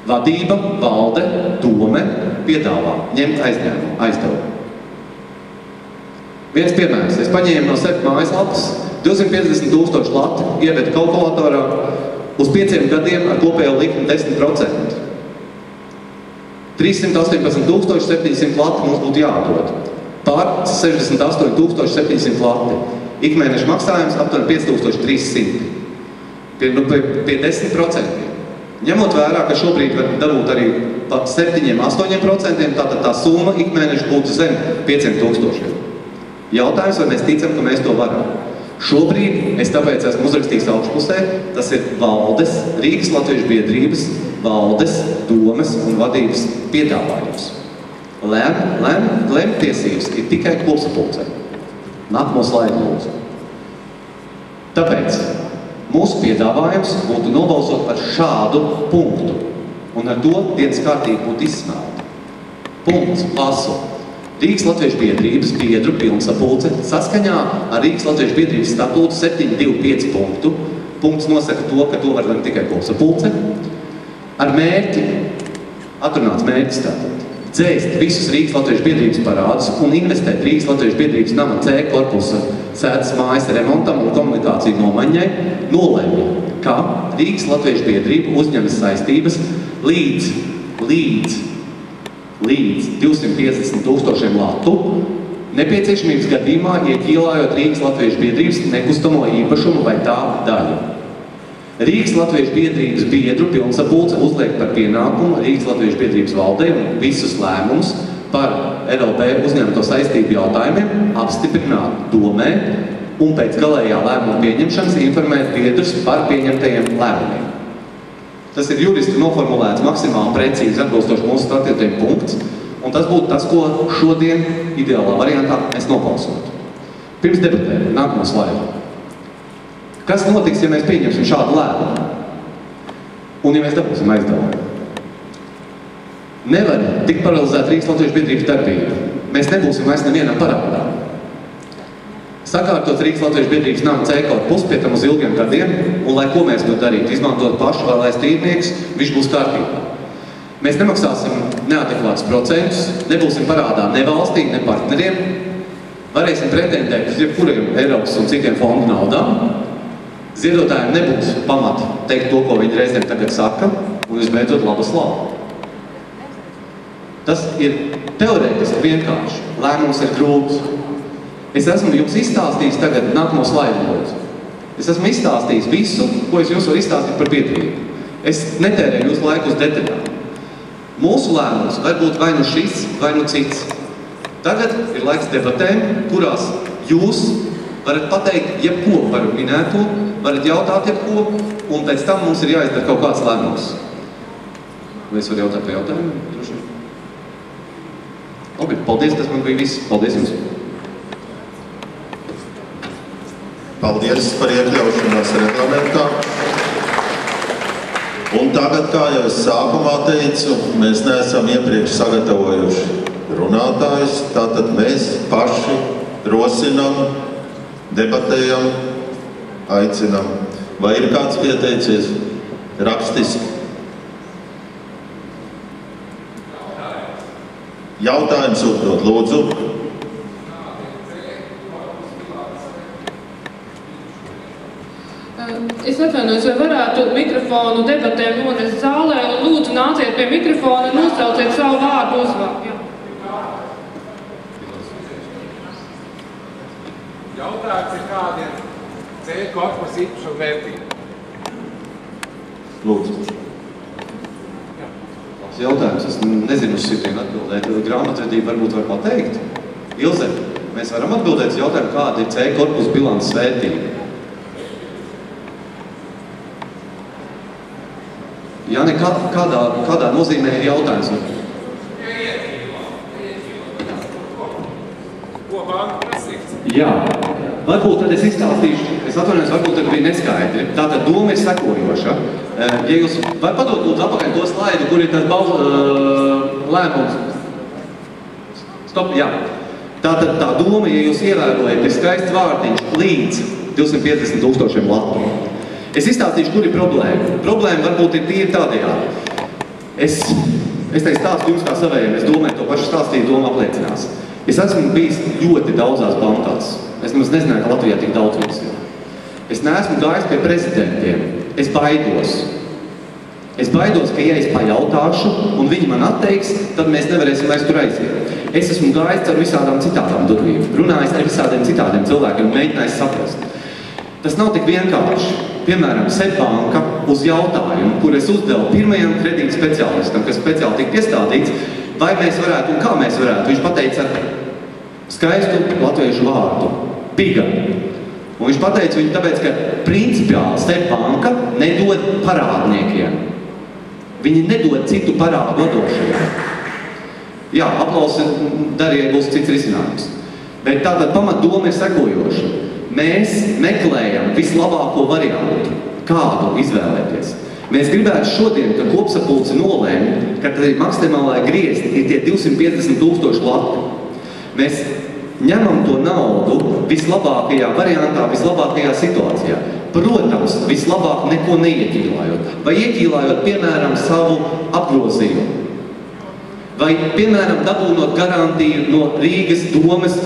S1: Vadība, valde, dome piedāvā ņemt aizdevumu. Viens piemērs. Es paņēmu no sevi mājaslapas 250 000 lati, ievedu kalkulatorā uz 5 gadiem ar kopējo likmi 10%. 318 700 lati mums būtu jāatdod. Pār 68 700 lati. Ikmēneša maksājums aptuveni 5300. Pie 10%. Ņemot vērā, ka šobrīd var dabūt arī pa 7–8%, tātad tā summa ikmēneša būtu zem 5000. Jautājums, vai mēs ticam, ka mēs to varam. Šobrīd es tāpēc esmu uzrakstījis augšpusē, tas ir valdes, Rīgas Latviešu biedrības, valdes, domes un vadības piedāvājums. Lemtiesības ir tikai kopsapulcē. Nākamo slaidu lūdzu. Tāpēc mūsu piedāvājums būtu nobalsot par šādu punktu, un ar to dienas kārtība būtu izsmelta. Punkts, lasu. Rīgas Latviešu biedrības biedru pilnsapulce saskaņā ar Rīgas Latviešu biedrības statūtu 725 punktu. Punkts nosaka to, ka to var lemt tikai kopsapulce. Ar mērķi, atrunāts mērķis tātad, dzēst visus Rīgas Latviešu biedrības parādus un investēt Rīgas Latviešu biedrības nama C korpusa sētas mājas remontam un komunikāciju nomaiņai, nolēma, ka Rīgas Latviešu biedrība uzņemas saistības līdz 250 000 latu, nepieciešamības gadījumā ieķīlājot Rīgas Latviešu biedrības nekustamo īpašumu vai tā daļu. Rīgas Latviešu biedrības biedru pilnsapulce uzliek par pienākumu Rīgas Latviešu biedrības valdei un visus lēmumus par RLB uzņemto saistību jautājumiem apstiprināt domē un pēc galējā lēmuma pieņemšanas informēt biedrus par pieņemtajiem lēmumiem. Tas ir juristi noformulēts maksimāli precīzi atbilstoši mūsu statūtiem punkts, un tas būtu tas, ko šodien ideālā variantā mēs nobalsotu. Pirms debatēm, nākamo slaidu. Kas notiks, ja mēs pieņemsim šādu lēmumu? Un ja mēs dabūsim aizdevumu? Nevar tik paralizēt Rīgas Latviešu biedrības darbību. Mēs nebūsim vairs nevienam parādā. Sakārtot Rīgas Latviešu biedrības nama C korpusu pie tam uz ilgiem gadiem, un lai ko mēs to darītu, izmantot pašu vai lai strīdnieks, viņš būs kārtībā. Mēs nemaksāsim neadekvātus procentus, nebūsim parādā ne valstī, ne partneriem, varēsim pretendēt uz jebkuriem Eiropas un citiem fondu naudām, ziedotājiem nebūs pamata teikt to, ko viņi reizēm tagad saka, un visbeidzot laba slava. Tas ir teorētiski vienkārši. Lēmums ir grūts. Es esmu jums izstāstījis tagad nākamo slaidu lūdzu. Es esmu izstāstījis visu, ko es jums varu izstāstīt par biedrību. Es netērēju jūsu laiku uz detaļām. Mūsu lēmums var būt vai nu šis, vai nu cits. Tagad ir laiks debatēm, kurās jūs varat pateikt jebko par minēto, varat jautāt jebko, un pēc tam mums ir jāizdara kaut kāds lēmums. Vai es varu jautāt par jautājumu? Labi, paldies, tas man bija viss. Paldies jums.
S2: Paldies par iekļaušanos reglamentā. Un tagad, kā jau es sākumā teicu, mēs neesam iepriekš sagatavojuši runātājus, tātad mēs paši rosinam, debatējam, aicinam. Vai ir kāds pieteicies rakstiski? Jautājums uzdot, lūdzu.
S3: Es atvainojos, vai varētu mikrofonu debatēm nonest zālē un lūdzu nāciet pie mikrofona un nosauciet savu vārdu uzvārdu.
S4: Jautājums ir kādiem C korpusa īpašuma vērtība.
S1: Lūdzu. Tas jautājums, es nezinu uz šitiem atbildēt. Grāmatvedība varbūt var pateikt. Ilze, mēs varam atbildēt uz jautājumu, kāda ir C korpusa bilances vērtība. Jāni, kādā nozīmē ir jautājums?
S4: Ko banka prasīts?
S1: Jā, varbūt tad es izstāstīšu, es atvainojos, varbūt tad bija neskaidri. Tātad doma ir sekojoša. Ja jūs var padot lūdzu apakaļ to slaidu, kur ir tas lēmums. Stop, jā. Tātad tā doma, ja jūs ievērojat, ir skaists vārdiņš līdz 250,000 latu. Es izstāstīšu, kur ir problēma. Problēma varbūt ir tīri tādējādi. Es teicu stāstu jums kā savējiem, es domāju, to pašu stāstīju, doma apliecinās. Es esmu bijis ļoti daudzās bankās. Es nemaz nezināju, ka Latvijā tik daudz viņas ir. Es neesmu gājis pie prezidentiem. Es baidos. Es baidos, ka ja es pajautāšu un viņi man atteiks, tad mēs nevarēsim vairs tur aiziet. Es esmu gājis ar visādām citādām durvīm, runājis ar visādiem citādiem cilvēkiem un mēģinājis saprast. Tas nav tik vienkārši. Piemēram, Seibanka uz jautājumu, kur es uzdevu pirmajam kredītu speciālistam, kas speciāli tika piestādīts, vai mēs varētu un kā mēs varētu. Viņš pateica ar skaistu latviešu vārdu – piga. Un viņš pateica viņu tāpēc, ka principiāli Seibanka nedod parādniekiem. Viņi nedod citu parādu vadošajiem. Jā, aplausi darīja būs cits risinājums. Bet tātad pamatdoma ir sekojoša. Mēs meklējam vislabāko variantu, kādu izvēlēties. Mēs gribētu šodien, ka kopsapulce nolēma, ka tad maksimālai griezti ir tie 250,000 lati. Mēs ņemam to naudu vislabākajā variantā, vislabākajā situācijā. Protams, vislabāk neko neieķīlājot. Vai ieķīlājot, piemēram, savu apgrozījumu. Vai, piemēram, dabūnot garantiju no Rīgas domes,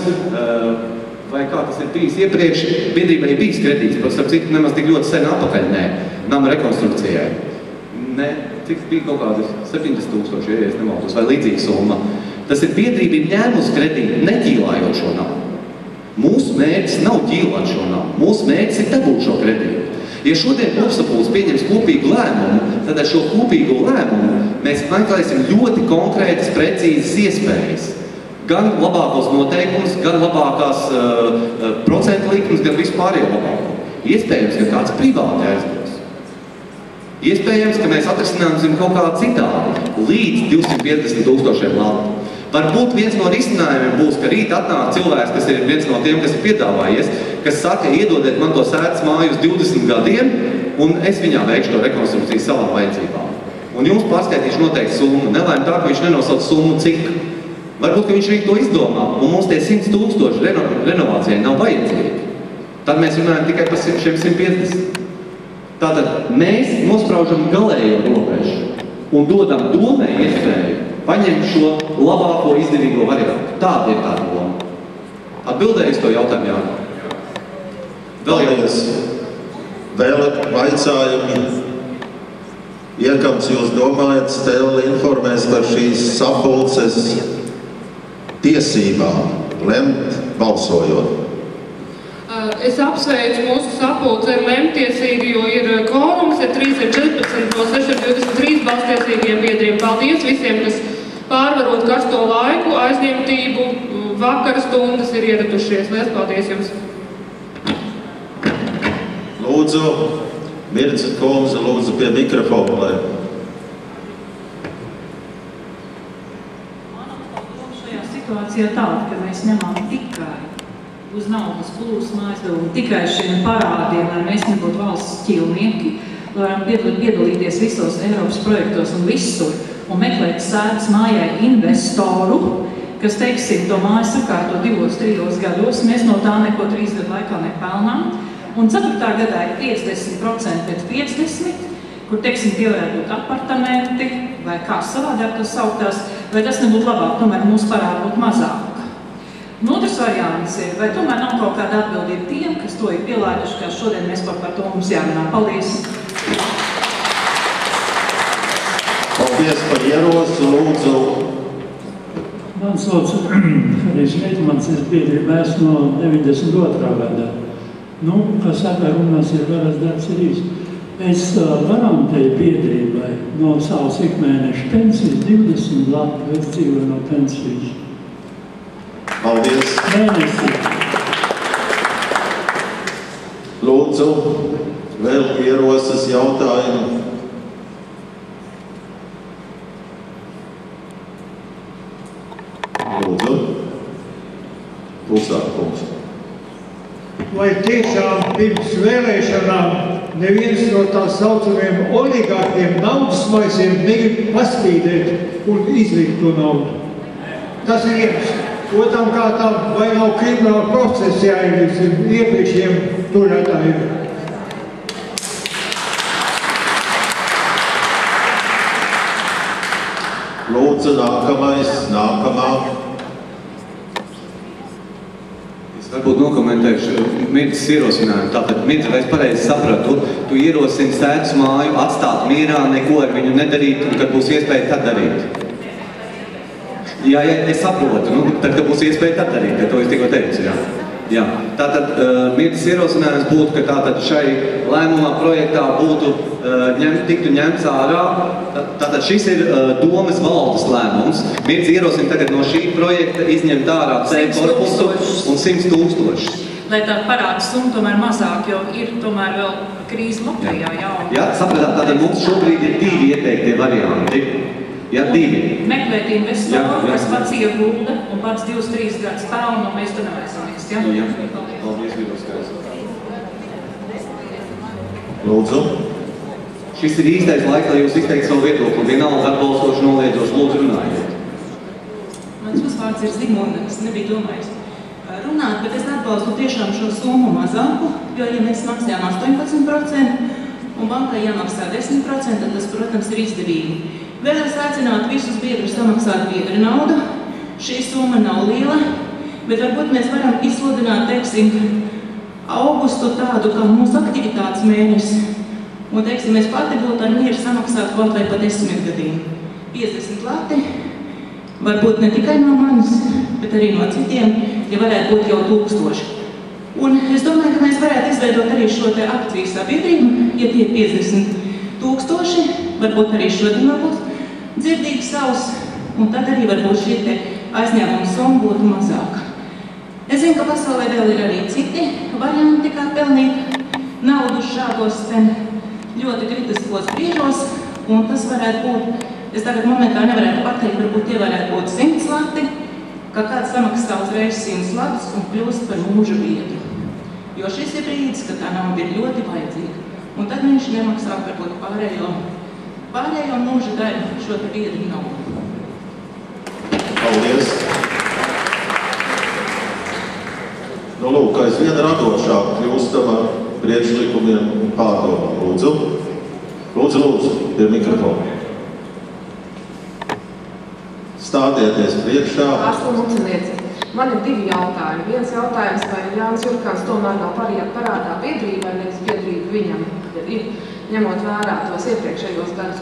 S1: vai kā tas ir bijis iepriekš, biedrībai ir bijis kredīts, par starp citu nemaz tik ļoti sen apakaļ, nama rekonstrukcijai. Ne, cik bija kaut kādi 70,000, ja es nemaldos, vai līdzīga summa. Tas ir biedrība ir ņēmusi kredītu, neķīlājot šo namu. Mūsu mērķis nav ķīlāt šo namu, mūsu mērķis ir dabūt šo kredītu. Ja šodien kopsapulce pieņems kopīgu lēmumu, tad ar šo kopīgo lēmumu mēs meklēsim ļoti konkrētas, precīzas iespējas. Gan labākos noteikumus, gan labākās procentu likmes, gan vispārējo labāko. Iespējams, ka kāds privāti aizdos. Iespējams, ka mēs atrisināsim kaut kā citādi līdz 250,000 latu. Varbūt viens no risinājumiem būs, ka rīt atnāk cilvēks, kas ir viens no tiem, kas ir piedāvājies, kas saka, iedodiet man to sētas māju uz 20 gadiem, un es viņā veikšu to rekonstrukciju savām vajadzībām. Un jums pārskaitīšu noteikti summu. Nelēm tā, ka viņš nenosauc summu cik. Varbūt, ka viņš arī to izdomā, un mums tie 100,000 renovācijai nav vajadzīgi. Tad mēs runājam tikai par šiem 150. Tātad mēs nospraužam galējo robežu un dodam domai iespēju paņemt šo labāko izdevīgo variantu. Tāda ir tā doma. Atbildēju to jautājumu, jā.
S2: Vēl vaicājumi. Iekams, jūs domājat, Stela informēs par šīs sapulces tiesībām lemt balsojot?
S3: Es apsveicu mūsu sapulci ar lemtiesīgi, jo ir kvorums, ir 314 no 623 balstiesīgiem biedriem. Paldies visiem, kas pārvarot karsto laiku, aizņemtību, vakara stundas ir ieradušies. Liels paldies jums!
S2: Lūdzu, Mirca Kolmze, lūdzu pie mikrofona.
S5: Šajā situācijā tāda, ka mēs ņemam tikai uz naudas plūsmu aizdevumu, tikai šiem parādiem, lai mēs nebūtu valsts ķilnieki, lai varam piedalīties visos Eiropas projektos un visur, un meklēt sēdes mājai investoru, kas, teiksim, to māju sakārto 2-3 gados, mēs no tā neko 3 gadu laikā nepelnām. Un 4. gadā ir 50% pēc 50, kur, teiksim, tie varētu būt apartamenti, vai kā savādāk tas sauktās, vai tas nebūtu labāk, tomēr mūsu parāda būtu mazāk. Un otrs variants ir, vai tomēr nav kaut kāda atbildība tiem, kas to ir pielaiduši, kā šodien mēs par to mums jārunā. Paldies!
S2: Paldies par ierosu, lūdzu.
S6: Mans sauc Harijs Meitmans, es biedrība esmu no 92. gadā. Nu, kā saka, runās ir garas darbs ir īsti. Es garantēju biedrībai no savas ikmēneša pensijas 20 lati, bet dzīvoju no pensijas.
S2: Paldies!
S6: Mēnesi.
S2: Lūdzu, vēl ierosas jautājumu. Lūdzu, Pusārkungs.
S7: Vai tiešām pirms vēlēšanām neviens no tā saucamiem oligarkiem naudas maisiem negrib paspīdēt un izlikt to naudu? Tas ir viens. Otram kārtām, vai nav krimināla procesa jāievies iepriekšējiem turētājiem?
S2: Lūdzu, nākamā.
S1: Varbūt nokomentēšu Mircas ierosinājumu. Tātad, Mirca, vai es pareizi sapratu, tu ierosini sēdes māju, atstāt mierā, neko ar viņu nedarīt, un kad būs iespēja tad darīt? Jā, es saprotu, tad, kad būs iespēja tad darīt, to es tikko teicu, jā. Tātad, Mircas ierosinājums būtu, ka tātad šai lēmumā projektā tiktu ņemts ārā. Tātad šis ir domas valdes lēmums. Mirca ierosina tagad no šī projekta izņemt ārā C korpusu un 100 000.
S5: Lai tā parāda summa tomēr mazāk, jo ir tomēr vēl krīze Latvijā, jā.
S1: Jā, sapratāt, tātad mums šobrīd ir 2 ieteiktie varianti. Jā, 2.
S5: Meklēt investoru, kas pats iegulda un pats 2-3 gadus pelna, un mēs tur nevēsamies, jā?
S1: Jā. Paldies, Vidoskais.
S2: Lūdzu.
S1: Šis ir īstais laiks, lai jūs izteikt savu viedokli. Vienalga atbalstoši, noliedzoši, lūdzu runājiet.
S8: Mans uzvārds ir Zigmunda, es nebiju domājis runāt, bet es atbalstu tiešām šo summu mazāku, jo, ja mēs maksājām 18% un bankai jāmaksā 10%, tad tas, protams, ir izdevīgi. Vēl es aicinātu visus biedrus samaksāt biedra naudu. Šī summa nav liela, bet varbūt mēs varam izsludināt, teiksim, augustu tādu, kā mūsu aktivitātes mēnesi. Un, teiksim, mēs pati būtu ar mieru samaksāt kaut vai pa 10 gadiem. 50 lati, varbūt ne tikai no manis, bet arī no citiem, ja varētu būt jau 1000. Un es domāju, ka mēs varētu izveidot arī šo te akciju sabiedrību, ja tie 50 000, varbūt arī šodien varbūt dzirdīgi savus, un tad arī varbūt šī te aizņēmuma summa būtu mazāka. Es zinu, ka pasaulē vēl ir arī citi varianti, kā pelnīt naudu šādos ļoti kritiskos brīžos, un tas varētu būt, es tagad momentā nevarētu pateikt, varbūt tie varētu būt 100 lati, ka kāds samaksā uzreiz 100 latus un kļūst par mūža biedru. Jo šis ir brīdis, ka tā nauda ir ļoti vajadzīga. Un tad viņš nemaksā varbūt pārējo mūža daļu šo te biedru naudu.
S2: Paldies! Nu, lūk, aizvien radošāk kļūstam ar priekšlikumiem un pārdomām. Lūdzu, pie mikrofona. Stādieties priekšā.
S9: Man ir 2 jautājumi. Viens jautājums, vai Jānis Jurkāns tomēr nav parādā biedrībai, nevis biedrību viņam ir, ņemot vērā tos iepriekšējos gadus.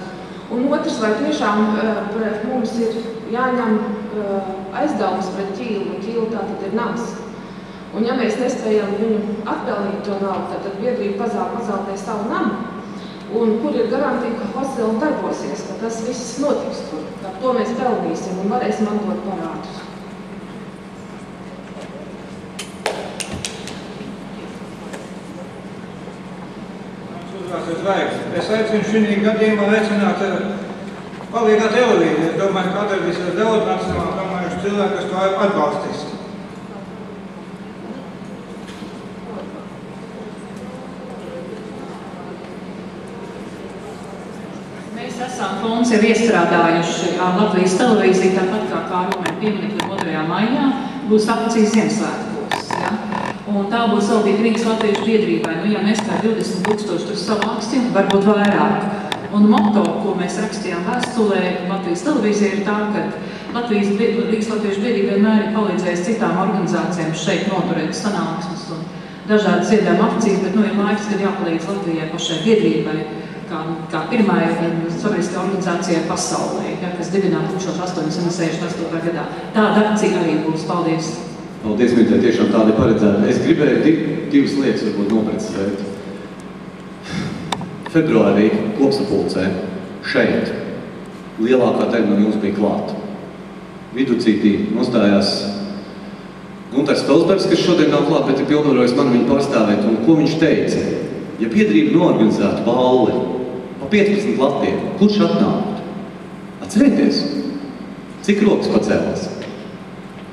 S9: Un otrs, vai tiešām mums ir jāņem aizdevums pret ķīlu, un ķīlu tātad ir nams. Un ja mēs nespējam viņu atpelnīt to naudu, tad biedrība pazaudē savu namu. Un kur ir garantija, ka hosteli darbosies, ka tas viss notiks tur. Ar to mēs pelnīsim un varēsim atdot parādus.
S7: Es aicinu šī gadījumā aicināt palīgā televīziju. Es domāju, ka atradīs daudz nacionāli domājuši cilvēki, kas to atbalstīs.
S5: Mēs esam fonds jau iestrādājuši Latvijas televīziju, tāpat kā Kārumē pieminekļa 2. maijā, būs akcijas Ziemassvētkos. Ja? Un tā būs veltīta Rīgas latviešu biedrībai. Nu, ja neskar 20 000 tur savāksti, varbūt vairāk. Un motto, ko mēs rakstījām vēstulē Latvijas televīzija, ir tā, ka Rīgas latviešu biedrība vienmēr ir palīdzējis citām organizācijām šeit noturēt sanāksmes un dažādas ziedojuma akcijas, bet ir laiks, kad jāpalīdz Latvijai pašai biedrībai, kā pirmai sabiedriskajai organizācijai pasaulē, ja, kas dibināta 1868. gadā. Tāda akcija arī būs. Paldies!
S1: Paldies, Mītē, tiešām tāda paredzēta. Es gribēju divas lietas varbūt noprecizēt. Februārī kopsapulcē šeit lielākā daļa no jums bija klāta. Viducītī nostājās Guntars Felsbergs, kas šodien nav klāt, bet ir pilnvarojis man viņu pārstāvēt. Un ko viņš teica? Ja biedrība noorganizētu balli pa 15 latiem, kurš atnāktu? Atcerieties, cik rokas pacēlās?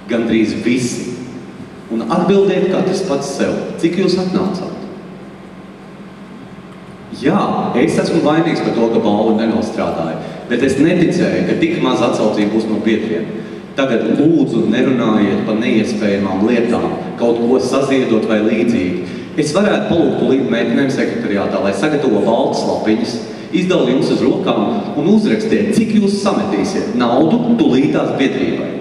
S1: Gandrīz visi. Un atbildiet katrs pats sev, cik jūs atnācāt. Jā, es esmu vainīgs par to, ka balva nenostrādāja, bet es neticēju, ka tik maz atsaucība būs no biedriem. Tagad lūdzu nerunājiet par neiespējamām lietām, kaut ko saziedot vai līdzīgi. Es varētu palūgt līdz meitenēm sekretariātā, lai sagatavo baltas lapiņas, izdala jums uz rokām un uzrakstiet, cik jūs sametīsiet naudu tūlītās biedrībai.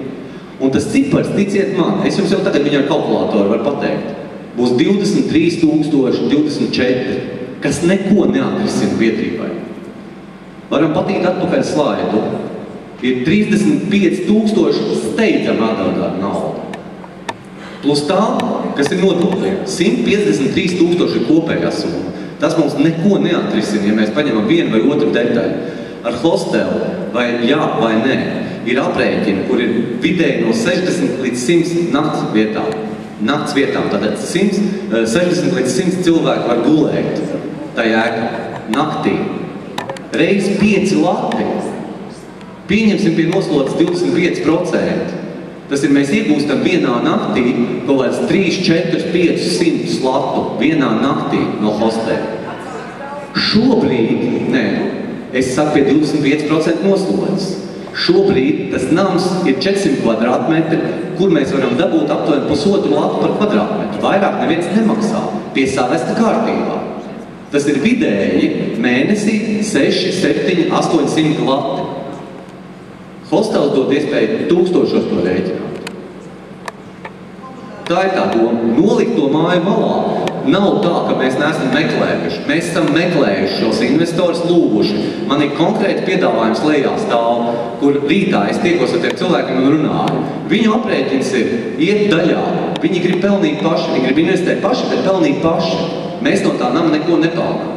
S1: Un tas cipars, ticiet man, es jums jau tagad viņu ar kalkulātoru varu pateikt, būs 23 024, kas neko neatrisina biedrībai. Varam patīt atpakaļ slaidu. Ir 35 000 steidzam atdodāt naudu. Plus tā, kas ir nodokļiem, 153 000 ir kopējā summa. Tas mums neko neatrisina, ja mēs paņemam vienu vai otru detaļu. Ar hostelu, vai jā, vai nē, ir aprēķini, kur ir vidēji no 60 līdz 100 nakts vietām. Tātad 60 līdz 100 cilvēki var gulēt tajā naktī. Reiz 5 lati. Pieņemsim pie noslodzes 25%. Tas ir, mēs iegūstam vienā naktī kaut kāds 3, 4, 500 latu vienā naktī no hostela. Šobrīd, es saku pie 25% noslodzes. Šobrīd tas nams ir 400 kvadrātmetri, kur mēs varam dabūt aptuveni 1,5 latu par kvadrātmetru. Vairāk neviens nemaksā pie savesta kārtībā. Tas ir vidēji mēnesī 6, 7, 800 lati. Hostels dod iespēju 1000 to rēķināt. Tā ir tā doma. Nolikt to māju malā. Nav tā, ka mēs neesam meklējuši. Mēs esam meklējuši šos investorus, lūguši. Man ir konkrēti piedāvājums lejā stāv, kur rītā es tiekos ar tiem cilvēkiem un runāju. Viņu aprēķins ir iet daļā. Viņi grib pelnīt paši, viņi grib investēt paši, bet pelnīt paši. Mēs no tā nama neko nepelnām.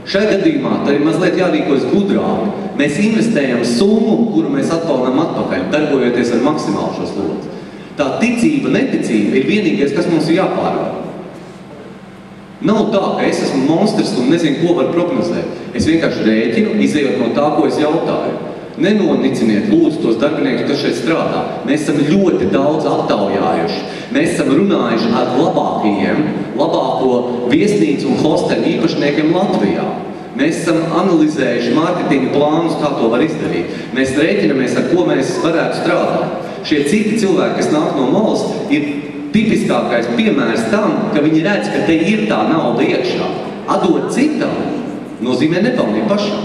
S1: Šajā gadījumā tā ir mazliet jārīkojas gudrāk. Mēs investējam summu, kuru mēs atpelnām atpakaļ, darbojoties ar maksimālu šo slodzi. Tā ticība, neticība ir vienīgais, kas mums ir jāpārvar. Nav tā, ka es esmu monstrs un nezinu, ko var prognozēt. Es vienkārši rēķinu, izejot no tā, ko es jautāju. Nenoniciniet lūdzu tos darbiniekus, kas šeit strādā. Mēs esam ļoti daudz aptaujājuši. Mēs esam runājuši ar labāko viesnīcu un hostelu īpašniekiem Latvijā. Mēs esam analizējuši mārketinga plānus, kā to var izdarīt. Mēs rēķinamies, ar ko mēs varētu strādāt. Šie citi cilvēki, kas nāk no malas, ir tipiskākais piemērs tam, ka viņi redz, ka te ir tā nauda iekšā. Atdot citam nozīmē nepelnīt pašam.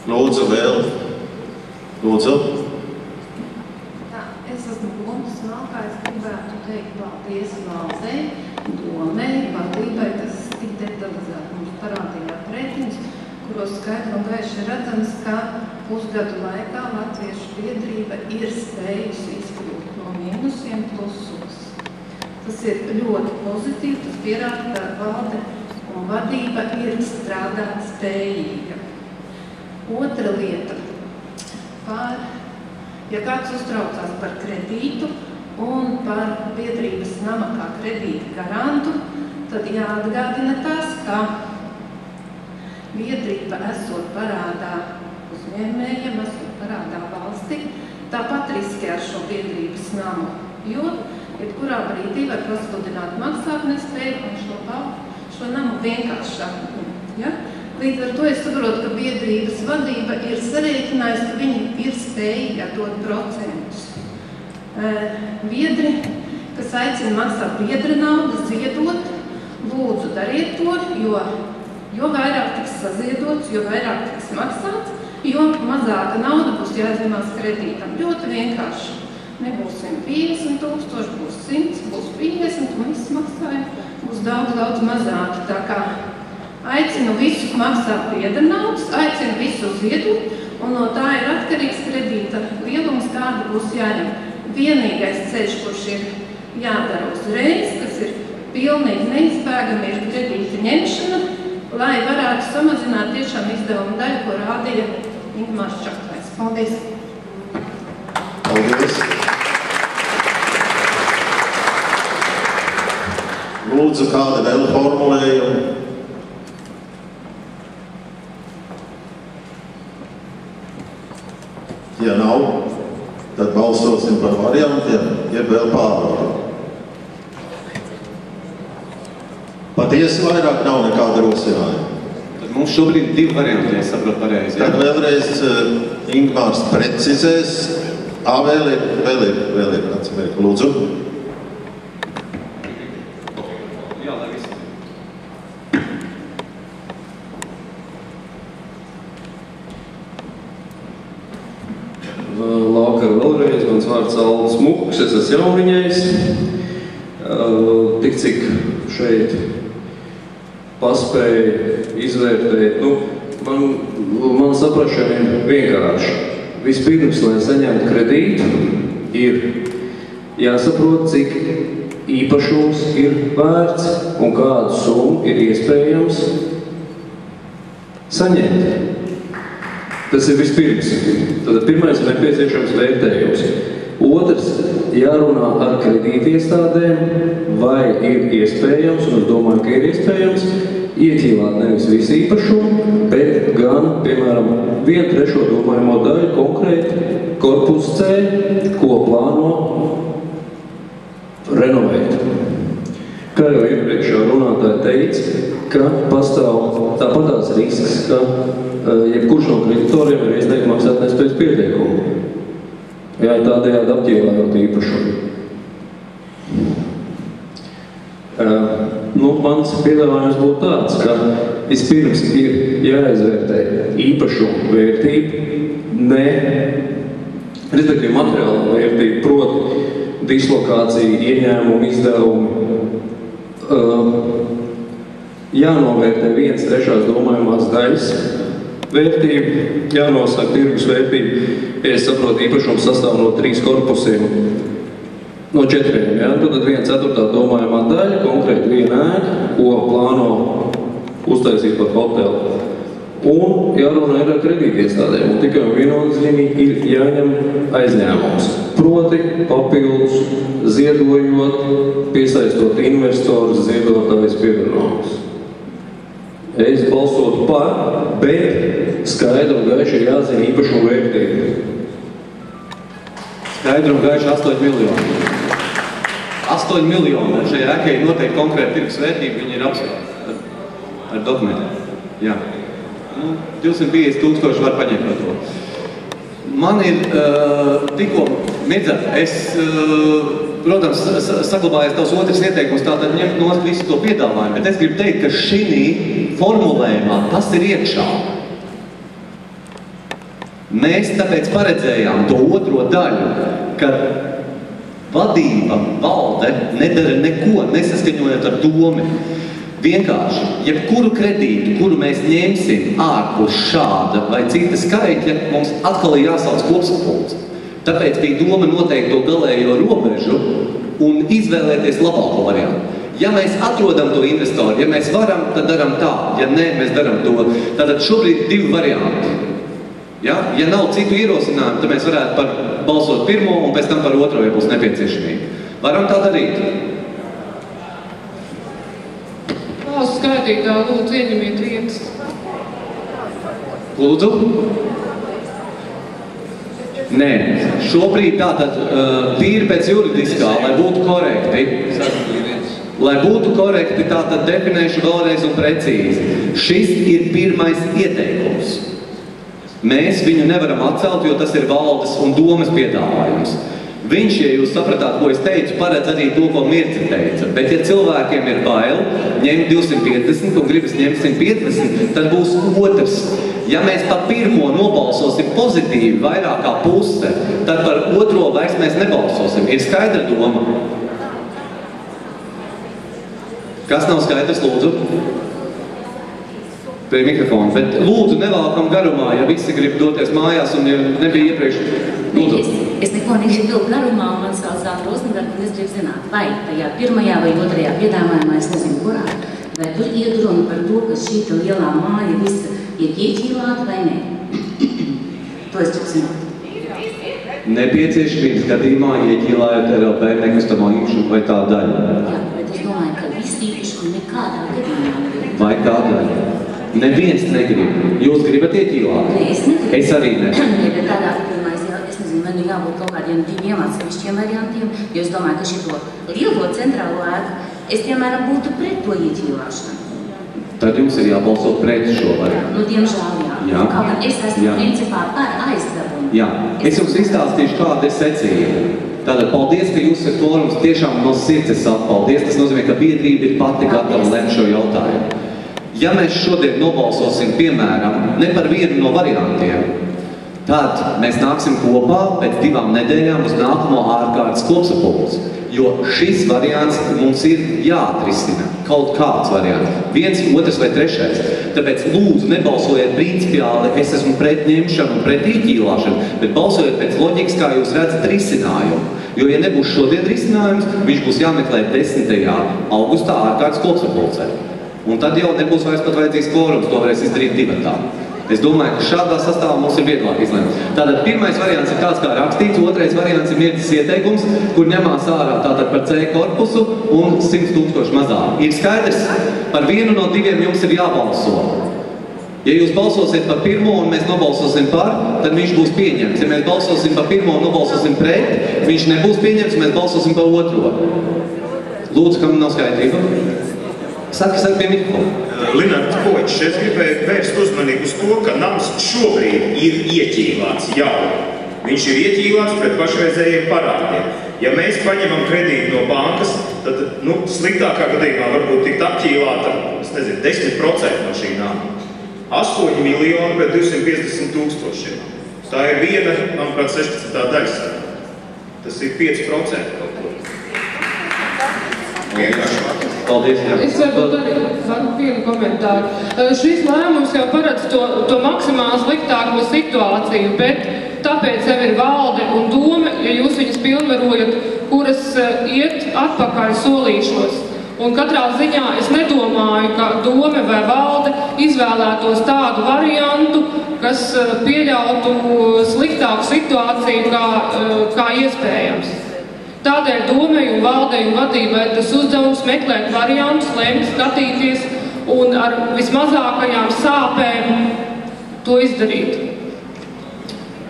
S2: Lūdzu vēl. Lūdzu.
S9: Tā, es esmu Guntas Malkā, es gribētu
S10: teikt paldies valstei, domei, valdībai, kas tik detalizēti mums parādīja aprēķinus, kuros skaidri un gaiši redzams, ka pusgadu laikā Latviešu biedrība ir spējusi izkļūt no mīnusiem plusos. Tas ir ļoti pozitīvi, tas pierāda, ka valde un vadība ir strādāt spējīga. Otra lieta. Ja kāds uztraucās par kredītu un par biedrības nama kā kredīta garantu, tad jāatgādina tas, ka biedrība esot parādā uzņēmējiem, esot parādā valsti, tāpat riskē ar šo biedrības namu, jo jebkurā brīdī var pasludināt maksātnespēju un šo namu vienkārši atņemt. Ja? Līdz ar to es saprotu, ka biedrības vadība ir sarēķinājusi, ka viņi ir spējīgi atdot procentus. Biedri, kas aicina maksāt biedra naudu, ziedot, lūdzu dariet to, jo vairāk tiks saziedots, jo vairāk tiks maksāts, jo mazāka nauda būs jāizņemās kredītam. Ļoti vienkārši. Nebūs 150 000, būs 100, būs 50, un viss maksājumi būs daudz mazāk. Tā kā aicinu visus maksāt biedra naudas, aicinu visus ziedot, un no tā ir atkarīgs kredīta lielums, kāda būs jāņem. Vienīgais ceļš, kurš ir jādara uzreiz, kas ir pilnīgi neizbēgami, ir kredīta ņemšana, lai varētu samazināt tiešām izdevumu daļu, ko rādīja Ingmārs Čaklais. Paldies!
S2: Paldies! Lūdzu, kāda vēl formulējuma? Ja nav, tad balsosim par variantiem, jeb vēl pārāk. Patiesi vairāk nav nekāda rosinājuma.
S1: Tad mums šobrīd ir 2 varianti, ja saprot pareizi.
S2: Tad vēlreiz Ingmārs precizēs. Vēl ir, atsimēt, lūdzu.
S1: Jā, lai viss.
S11: Labvakar vēlreiz, mans vārds Aldis Muks, es esmu jauniņais. Tik cik šeit paspēju izvērtēt, man saprašana ir vienkārši. Vispirms, lai saņemtu kredītu, ir jāsaprot, cik īpašums ir vērts un kādu summu ir iespējams saņemt. Tas ir vispirms. Tad pirmais nepieciešams vērtējums. Otrs, jārunā ar kredītiestādēm, vai ir iespējams, un es domāju, ka ir iespējams, ieķīlāt nevis visu īpašumu, bet gan, piemēram, 1/3 domājamo daļu konkrēti korpus C, ko plāno renovēt. Kā jau iepriekšā runātāja teica, ka pastāv tāpatās risks, ka jebkurš no kreditoriem ir iesniegt maksātnespējas pieteikumu. Jā, tādējādi apķīlājot īpašumu. Mans piedāvājums būtu tāds, ka vispirms ir jāizvērtē īpašumu vērtību, respektīvi materiāla vērtību, proti dislokācija, ieņēmumi, izdevumi. Jānovērtē 1/3 domājumās daļas vērtību, jānosaka tirgus vērtību. Ja es saprotu, īpašums sastāv no 3 korpusiem, no 4, ja? Tad 1/4 domājumā daļa, konkrēti 1 ēka, ko plāno uztaisīt par hotelu. Un jārunā ir ar kredītiestādēm, un tikai viennozīmīgi ir jāņem aizņēmums. Proti, papildus, ziedojot, piesaistot investorus, ziedotājus pievienojumus. Es balsotu par, bet skaidru un gaiši ir jāzina īpašumu vērtību.
S1: Skaidru un gaiši 8 miljoni. 8 miljoni. Šajā ēkai ir noteikti konkrēta tirgus vērtība, viņi ir apsvērti ar dokumentiem. Jā. 250 000 var paņemt par to. Man ir tikko Midza, protams, saglabājies tavs otrs ieteikums, tātad ņemt nost visu to piedāvājumu, bet es gribu teikt, ka šī formulējumā tas ir iekšā. Mēs tāpēc paredzējām to otro daļu, ka vadība, valde nedara neko, nesaskaņojot ar domu. Vienkārši, jebkuru kredītu, kuru mēs ņemsim ārpus šāda vai cita skaitļa, mums atkal ir jāsauc kopsapulce. Tāpēc bija doma noteikt to galējo robežu un izvēlēties labāko variantu. Ja mēs atrodam to investoru, ja mēs varam, tad daram tā. Ja nē, mēs daram to. Tātad šobrīd 2 varianti. Ja nav citu ierosinājumu, tad mēs varētu balsot pirmo un pēc tam par otro, ja būs nepieciešamība. Varam tā darīt.
S3: Valsts skaitītā, lūdzu, ieņemiet vietas.
S1: Lūdzu? Nē, šobrīd tātad tīri pēc juridiskā, lai būtu korekti, tātad definēšu vēlreiz un precīzi. Šis ir pirmais ieteikums. Mēs viņu nevaram atcelt, jo tas ir valdes un domas piedāvājums. Viņš, ja jūs sapratāt, ko es teicu, paredz arī to, ko Mirce teica. Bet, ja cilvēkiem ir bail ņemt 250 un gribas ņemt 150, tad būs otrs. Ja mēs par pirmo nobalsosim pozitīvi vairāk kā puse, tad par otro vairs mēs nebalsosim. Ir skaidra doma? Kas nav skaidrs, lūdzu? Pie mikrofona, bet lūdzu nevalkam garumā, ja visi grib doties mājās un ja nebija iepriekš. Lūdzu.
S12: Es neko negribu garumā, un man sauc Zāta Rosnberga, un es gribu zināt, vai tajā pirmajā vai otrajā piedāvājumā, es nezinu kurā, vai tur iet runa par to, ka šī lielā māja visa ir ieķīlāta vai nē. To es gribu zināt.
S1: Nepieciešamības gadījumā ieķīlājot LLP nekustamo īpašumu vai tā daļa.
S12: Jā, bet es domāju, ka visi īpašumi nekādā gadījumā.
S1: Vai tā daļa? Neviens negrib. Jūs gribat ieķīlāt?
S12: Nē, es negribu.
S1: Es arī ne.
S12: Bet tādā gadījumā es nezinu, vai nu jābūt kaut kādiem 2 atsevišķiem variantiem, jo es domāju, ka šito lielo centrālo ēku es, piemēram, būtu pret to ieķīlāšanu.
S1: Tad jums ir jābalso pret šo variantu.
S12: Nu, diemžēl jā. Kaut gan es esmu principā par aizdevumu.
S1: Jā. Es jums izstāstīšu, kāda ir secība. Tātad paldies, ka jūs ar kvorums tiešām no sirds esat paldies. Tas nozīmē, ka biedrība ir pati gatava lemt šo jautājumu. Ja mēs šodien nobalsosim, piemēram, ne par vienu no variantiem, tad mēs nāksim kopā pēc 2 nedēļām uz nākamo ārkārtas kopsapulci. Jo šis variants mums ir jāatrisina. Kaut kāds variants. 1, 2 vai 3. Tāpēc lūdzu nebalsojiet principiāli, es esmu pret ņemšanu un pret ieķīlāšanu, bet balsojiet pēc loģikas, kā jūs redzat risinājumu. Jo, ja nebūs šodien risinājums, viņš būs jāmeklē 10. augustā ārkārtas kopsapulcē. Un tad jau nebūs vairs pat vajadzīgs kvorums, to varēs izdarīt 2. Es domāju, ka šādā sastāvā mums ir vieglāk izlemt. Tātad pirmais variants ir tāds, kā rakstīts, otrais variants ir Mirces ieteikums, kur ņemās ārā tātad par C korpusu un 100 000 mazāk. Ir skaidrs, par vienu no 2 jums ir jābalso. Ja jūs balsosiet par pirmo un mēs nobalsosim par, tad viņš būs pieņemts. Ja mēs balsosim par pirmo un nobalsosim pret, viņš nebūs pieņemts, mēs balsosim par otro. Lūdzu, kam nav skaidrība? Saki pie mikrofona.
S13: Linards Kočs, es gribēju vērst uzmanību uz to, ka nams šobrīd ir ieķīlāts jau. Viņš ir ieķīlāts pret pašreizējiem parādiem. Ja mēs paņemam kredītu no bankas, tad, sliktākā gadījumā varbūt tikt apķīlāta, 10% no šī nama. 8 miljoni pret 250 000. Tā ir viena, manuprāt, 16. daļas. Tas ir 5% kaut ko.
S1: Paldies, jā.
S3: Es varbūt arī varu vienu komentāru. Šis lēmums jau paredz to maksimāli sliktāko situāciju, bet tāpēc jau ir valde un doma, ja jūs viņas pilnvarojat, kuras iet atpakaļ solīšos. Un katrā ziņā es nedomāju, ka doma vai valde izvēlētos tādu variantu, kas pieļautu sliktāku situāciju kā iespējams. Tādēļ domai un valdei un vadībai tas uzdevums meklēt variantus, lemt, skatīties un ar vismazākajām sāpēm to izdarīt.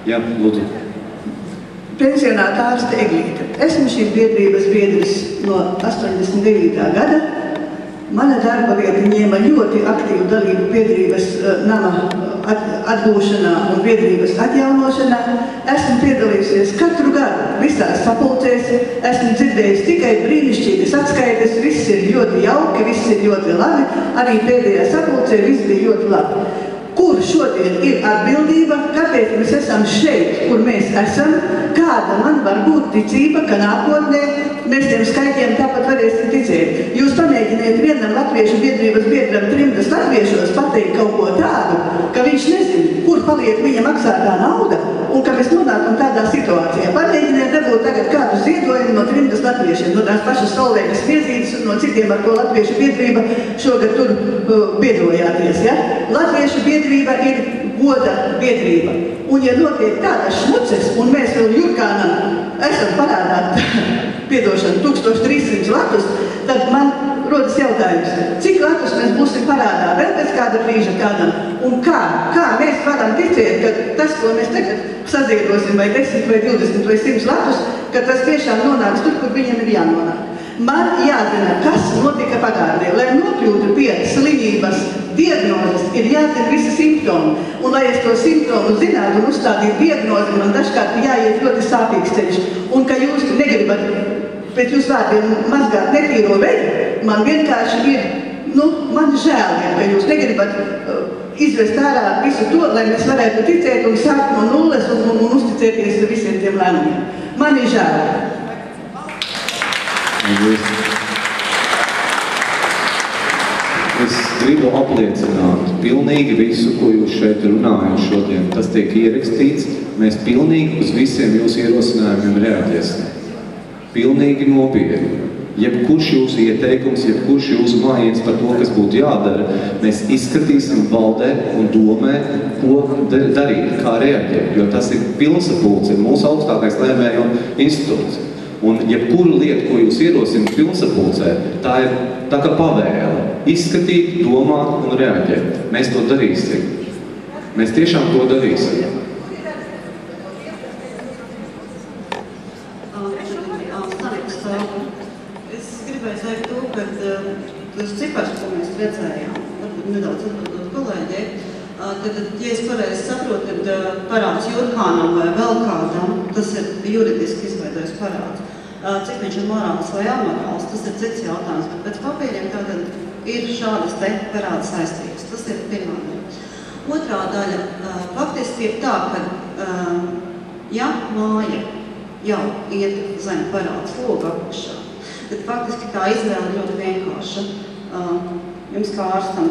S1: Jā, lūdzu.
S14: Pensionāta ārste Eglīte. Esmu šīs biedrības biedris no 89. gada. Mana darba vieta ņēma ļoti aktīvu dalību biedrības nama atgūšanā un biedrības atjaunošanā. Esmu piedalījusies katru gadu visās sapulcēs, esmu dzirdējis tikai brīnišķīgas atskaites, viss ir ļoti jauki, viss ir ļoti labi, arī pēdējā sapulcē viss bija ļoti labi. Ko kur šodien ir atbildība, kāpēc mēs esam šeit, kur mēs esam, kāda man var būt ticība, ka nākotnē mēs tiem skaitļiem tāpat varēsim ticēt. Jūs pamēģiniet vienam latviešu biedrības biedram trimdas latviešos pateikt kaut ko tādu, ka viņš nezina, kur paliek viņa maksātā nauda un ka mēs nonākam tādā situācijā. Pamēģiniet dabūt tagad kādu ziedojumu no trimdas latviešiem, no tās pašas Solveigas Viezītes un no citiem, ar ko latviešu biedrība šogad tur biedrojāties. Ja? Latviešu biedrība ir goda biedrība. Un ja notiek tādas šmuces, un mēs vēl Jurkānam esam parādā, piedošana, 1300 latus, tad man rodas jautājums, cik latus mēs būsim parādā vēl pēc kāda brīža kādam, un kā mēs varam ticēt, ka tas, ko mēs tagad saziedosim, vai 10, vai 20, vai 100 latus, ka tas tiešām nonāks tur, kur viņam ir jānonāk. Man jāzina, kas notika pagātnē. Lai nokļūtu pie slimības diagnozes, ir jāzina visi simptomi. Un, lai es to simptomu zinātu un uzstādītu diagnozi, man dažkārt jāiet ļoti sāpīgs ceļš. Un, ka jūs negribat pēc jūs vārdiem mazgāt netīro veļu, man vienkārši ir, man žēl, ka jūs negribat izvest ārā visu to, lai mēs varētu ticēt un sākt no nulles un uzticēties visiem tiem lēmumiem. Man ir žēl.
S1: Es gribu apliecināt pilnīgi visu, ko jūs šeit runājat šodien. Tas tiek ierakstīts, mēs pilnīgi uz visiem jūsu ierosinājumiem reaģēsim. Pilnīgi nopietni. Jebkurš jūsu ieteikums, jebkurš jūsu mājiens par to, kas būtu jādara, mēs izskatīsim valdē un domē, ko darīt, kā reaģēt, jo tas ir pilnsapulce, mūsu augstākais lēmēju institūts. Un jebkuru lietu, ko jūs ierosināt pilnsapulcē, tā ir tā kā pavēle. Izskatīt, domāt un reaģēt. Mēs to darīsim. Mēs tiešām to darīsim.
S14: Es gribēju teikt to, ka tas cipars, ko mēs redzējām, varbūt nedaudz atbildot kolēģei, tad, ja es pareizi saprotu, tad parāds Jurkānam vai vēl kādam, tas ir juridiski izveidojis parāds. Cik viņš ir morāls vai amorāls, tas ir cits jautājums, bet pēc papīriem tātad ir šādas te parāda saistības. Tas ir pirmā daļa. Otrā daļa faktiski ir tā, ka ja māja jau iet zem parāda sloga apakšā, tad faktiski tā izvēle ļoti vienkārša. Jums kā ārstam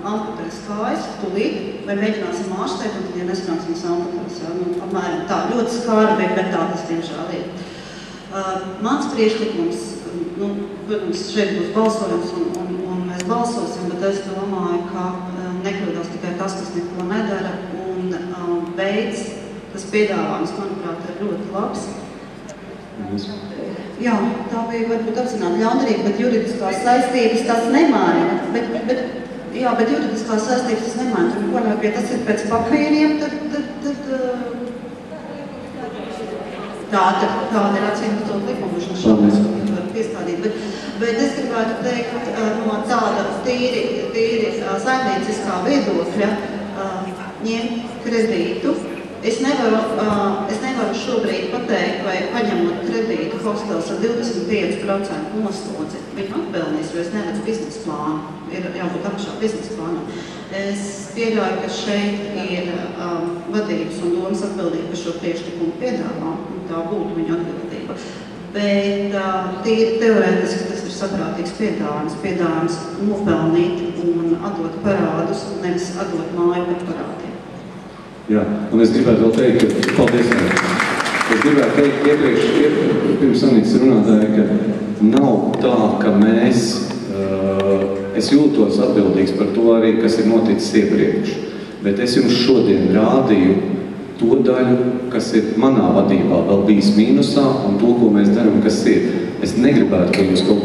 S14: amputēs kājas, tūlīt, vai mēģināsim ārstēt, un tad, ja nesanāksim amputēs, apmēram tā, ļoti skarbi, bet tā tas tiemžēl ir. Mans priekšlikums, protams, šeit būs balsojums un mēs balsosim, bet es domāju, ka nekļūdās tikai tas, kas neko nedara, un veids, tas piedāvājums, manuprāt, ir ļoti labs. Jā, tā bija varbūt apzināta ļaundarība, bet juridiskās saistības tas nemaina. Bet juridiskās saistības tas nemaina. Tur neko nevajag, ja tas ir pēc papīriem, tad tāda ir atcīmredzot likumdošana šādas, ko var piestādīt. Bet es gribētu teikt, no tāda tīri saimnieciskā viedokļa ņemt kredītu. Es nevaru šobrīd pateikt, vai paņemot kredītu hostels ar 25% noslodzi. Viņu atpelnīs, jo es neredzu biznesa plānu. Ir jābūt apšā biznesa plānam. Es pieļauju, ka šeit ir vadības un domas atbildība par šo priekšlikumu piedāvā, un tā būtu viņa atbildība. Bet tīri teorētiski tas ir saprātīgs piedāvājums nopelnīt un atdot parādus, nevis atdot māju par parādiem.
S1: Jā, un es gribētu vēl teikt, ka, paldies, es gribētu teikt iepriekš, pirms Anītas runātāja, ka nav tā, ka es jūtos atbildīgs par to arī, kas ir noticis iepriekš, bet es jums šodien rādīju to daļu, kas ir manā vadībā vēl bijis mīnusā, un to, ko mēs darām, kas ir. Es negribētu, ka jūs kaut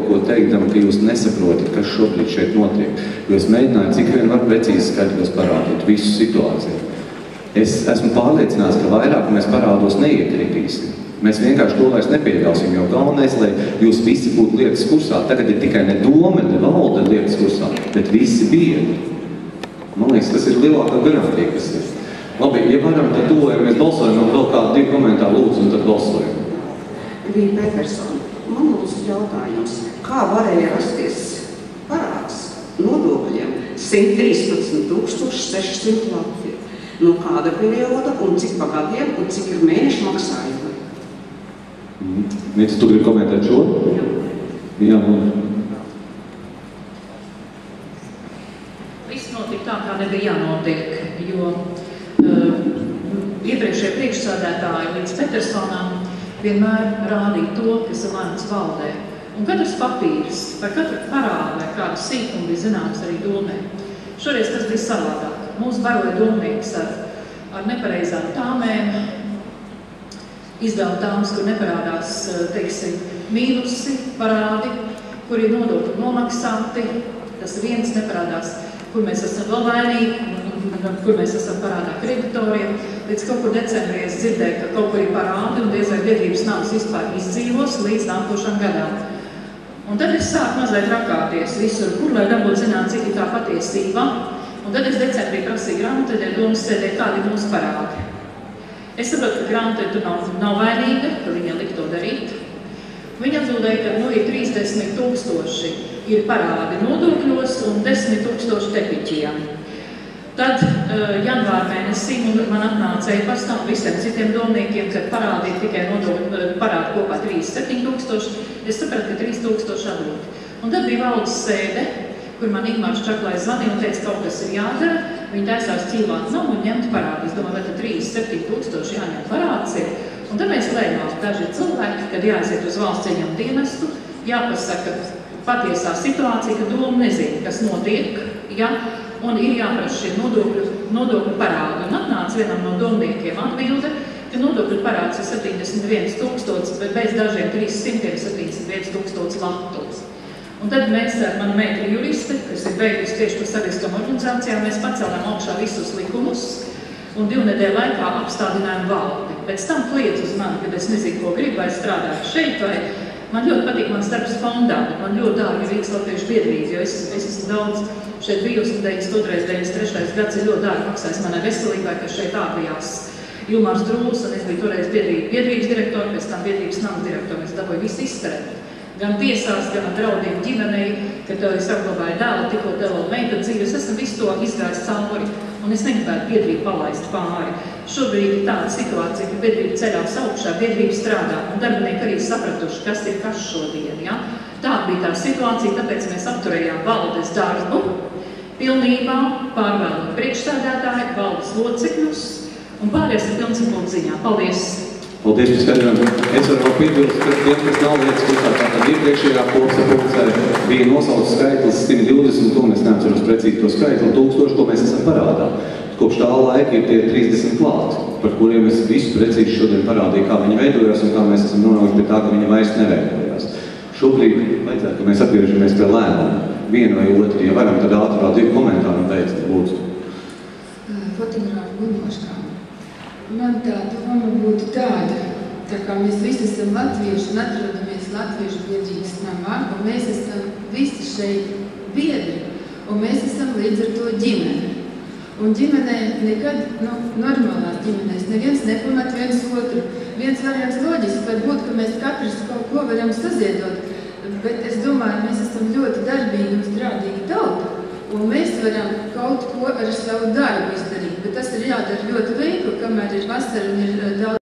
S1: ko teiktam, ka jūs nesaprotat, kas šobrīd šeit notiek. Jo es mēģināju, cik vien var precīzi skaidros parādīt visu situāciju. Es esmu pārliecināts, ka vairāk mēs parādos neiekritīsim. Mēs vienkārši to vairs nepieļausim, jo galvenais, lai jūs visi būtu lietas kursā. Tagad ir tikai ne doma, ne valde lietas kursā, bet visi biedri. Man liekas, tas ir lielākā garantija, kas ir. Labi, ja varam, tad tuvojamies balsojam, un vēl kādu 2 komentāru lūdzu, un tad balsojam.
S15: Vīna Petersona, man lūdzu jautājums, kā varēja rasties parāds nodokļiem 113,600 Latviju. No kāda perioda un cik pa gadiem un cik ir mēnešu maksājumi?
S1: Nīca, tu gribi komentēt šo? Jā,
S5: Viss notika tā, kā nebija jānotiek, jo iepriekšējie priekšsādētāji līdz Petersonam vienmēr rādīja to, kas ir lemts valdē. Un katrs papīrs, par katru parādu vai kādu sīkumu bija zināms arī domē. Šoreiz tas bija savādāk. Mūs baroja domnieks ar nepareizām tāmēm, izdevuma tāmas, kur neparādās, teiksim, mīnusi, parādi, kur ir nodokļi nomaksāti, tas viens neparādās, kur mēs esam vēl vainīgi, kur mēs esam parādā kreditoriem. Līdz kaut kur decembrī es dzirdēju, ka kaut kur ir parādi un diez vai biedrības nams vispār izdzīvos līdz nākošam gadām. Un tad es sāku mazliet rakāties visur, kur lai dabūt zināt, cik ir tā patiesība. Un tad es decembrī prasīju grāmatvedē domas sēdē, kādi ir mūsu parādi. Es saprotu, ka grāmatvedē nav vainīga, ka viņa liek to darīt. Viņa atbildēja, ka ir 30,000 ir parādi nodokļos un 10,000 tepiķiem. Tad janvāra mēnesī man atnāca e-pastā un visiem citiem domniekiem, kad parādīja tikai parādi kopā 37,000, es sapratu, ka 3,000 atdot. Un tad bija valdes sēde, kur man Igmārs Čaklais zvanīja un teica, kaut kas ir jādara. Viņi taisās ķīlāt nav un ņemt parādi. Es domāju, vai tad 37,000 jāņem parāds ir. Un tad mēs lēmām daži cilvēki, kad jāaiziet uz valsts ieņem dienestu, jāpasaka patiesā situācija, ka doma nezina, kas notiek, ja, un ir jāprasa šie nodokļu parādi. Un atnāca vienam no domniekiem atbilde, ka nodokļu parāds ir 71,000, bet bez dažiem 371,000 latu. Un tad mēs ar manu meitu juristi, kas ir beigusi tieši par sabiedriskām organizācijām, mēs pacēlām augšā visus likumus un 2 nedēļu laikā apstādinājām valdi. Pēc tam kliedz uz mani, kad es nezinu, ko gribu, vai strādāt šeit, vai man ļoti patīk mans darbs fondā, man ļoti dārgi Rīgas Latviešu biedrība, jo es esmu daudz šeit bijusi, un 92. 93. gads ir ļoti dārgi maksājis manai veselībai, kas šeit ārdījās Ilmārs Drūls, un es biju toreiz biedrības direktori, pēc tam biedrības namas direktori, es dabūju visu izturēt. Gan tiesās, gan ar draudiem ģimenei, kad es apglabāju dēlu, tikko dēlu meitu dzīvi, es esmu visu to izgājis cauri, un es negribētu biedrību palaist pāri. Šobrīd ir tāda situācija, ka biedrība ceļās augšā, biedrība strādā, un darbinieki arī sapratuši, kas ir kas šodien. Ja? Tāda bija tā situācija, tāpēc mēs apturējām valdes darbu, pilnībā pārvēlot priekšsēdētāju, valdes locekļus, un pāriesim pilnsimbūt ziņā. Paldies!
S1: Paldies par skaidrojumu. Es varu vēl piebilst, ka tiem, kas nav lietas kursā, tātad iepriekšējā kopsapulcē bija nosauts skaitlis 120, to mēs neatceros precīzi to skaitli, un 1000, ko mēs esam parādā. Kopš tā laika ir tie 30 klāt, par kuriem es visu precīzi šodien parādīju, kā viņi veidojās un kā mēs esam nonākuši pie tā, ka viņi vairs neveidojās. Šobrīd vajadzētu, ka mēs atgriežamies pie lēmumu. Vienu vai otru, ja varam, tad ātri vēl 2 komentāru veikt, lūdzu.
S16: Fotogrāfa Gunmoškā. Man tā doma būtu tāda, tā kā mēs visi esam latvieši un atrodamies Latviešu biedrības namā, un mēs esam visi šeit biedri, un mēs esam līdz ar to ģimene. Un ģimenē nekad, normālās ģimenēs, neviens nepamat viens otru. Viens variants loģiski var būt, ka mēs katrs kaut ko varam saziedot, bet es domāju, mēs esam ļoti darbīgi un strādīgi tauta. Un mēs varam kaut ko ar savu darbu izdarīt, bet tas ir jādara ļoti veikli, kamēr ir vasara un ir daudz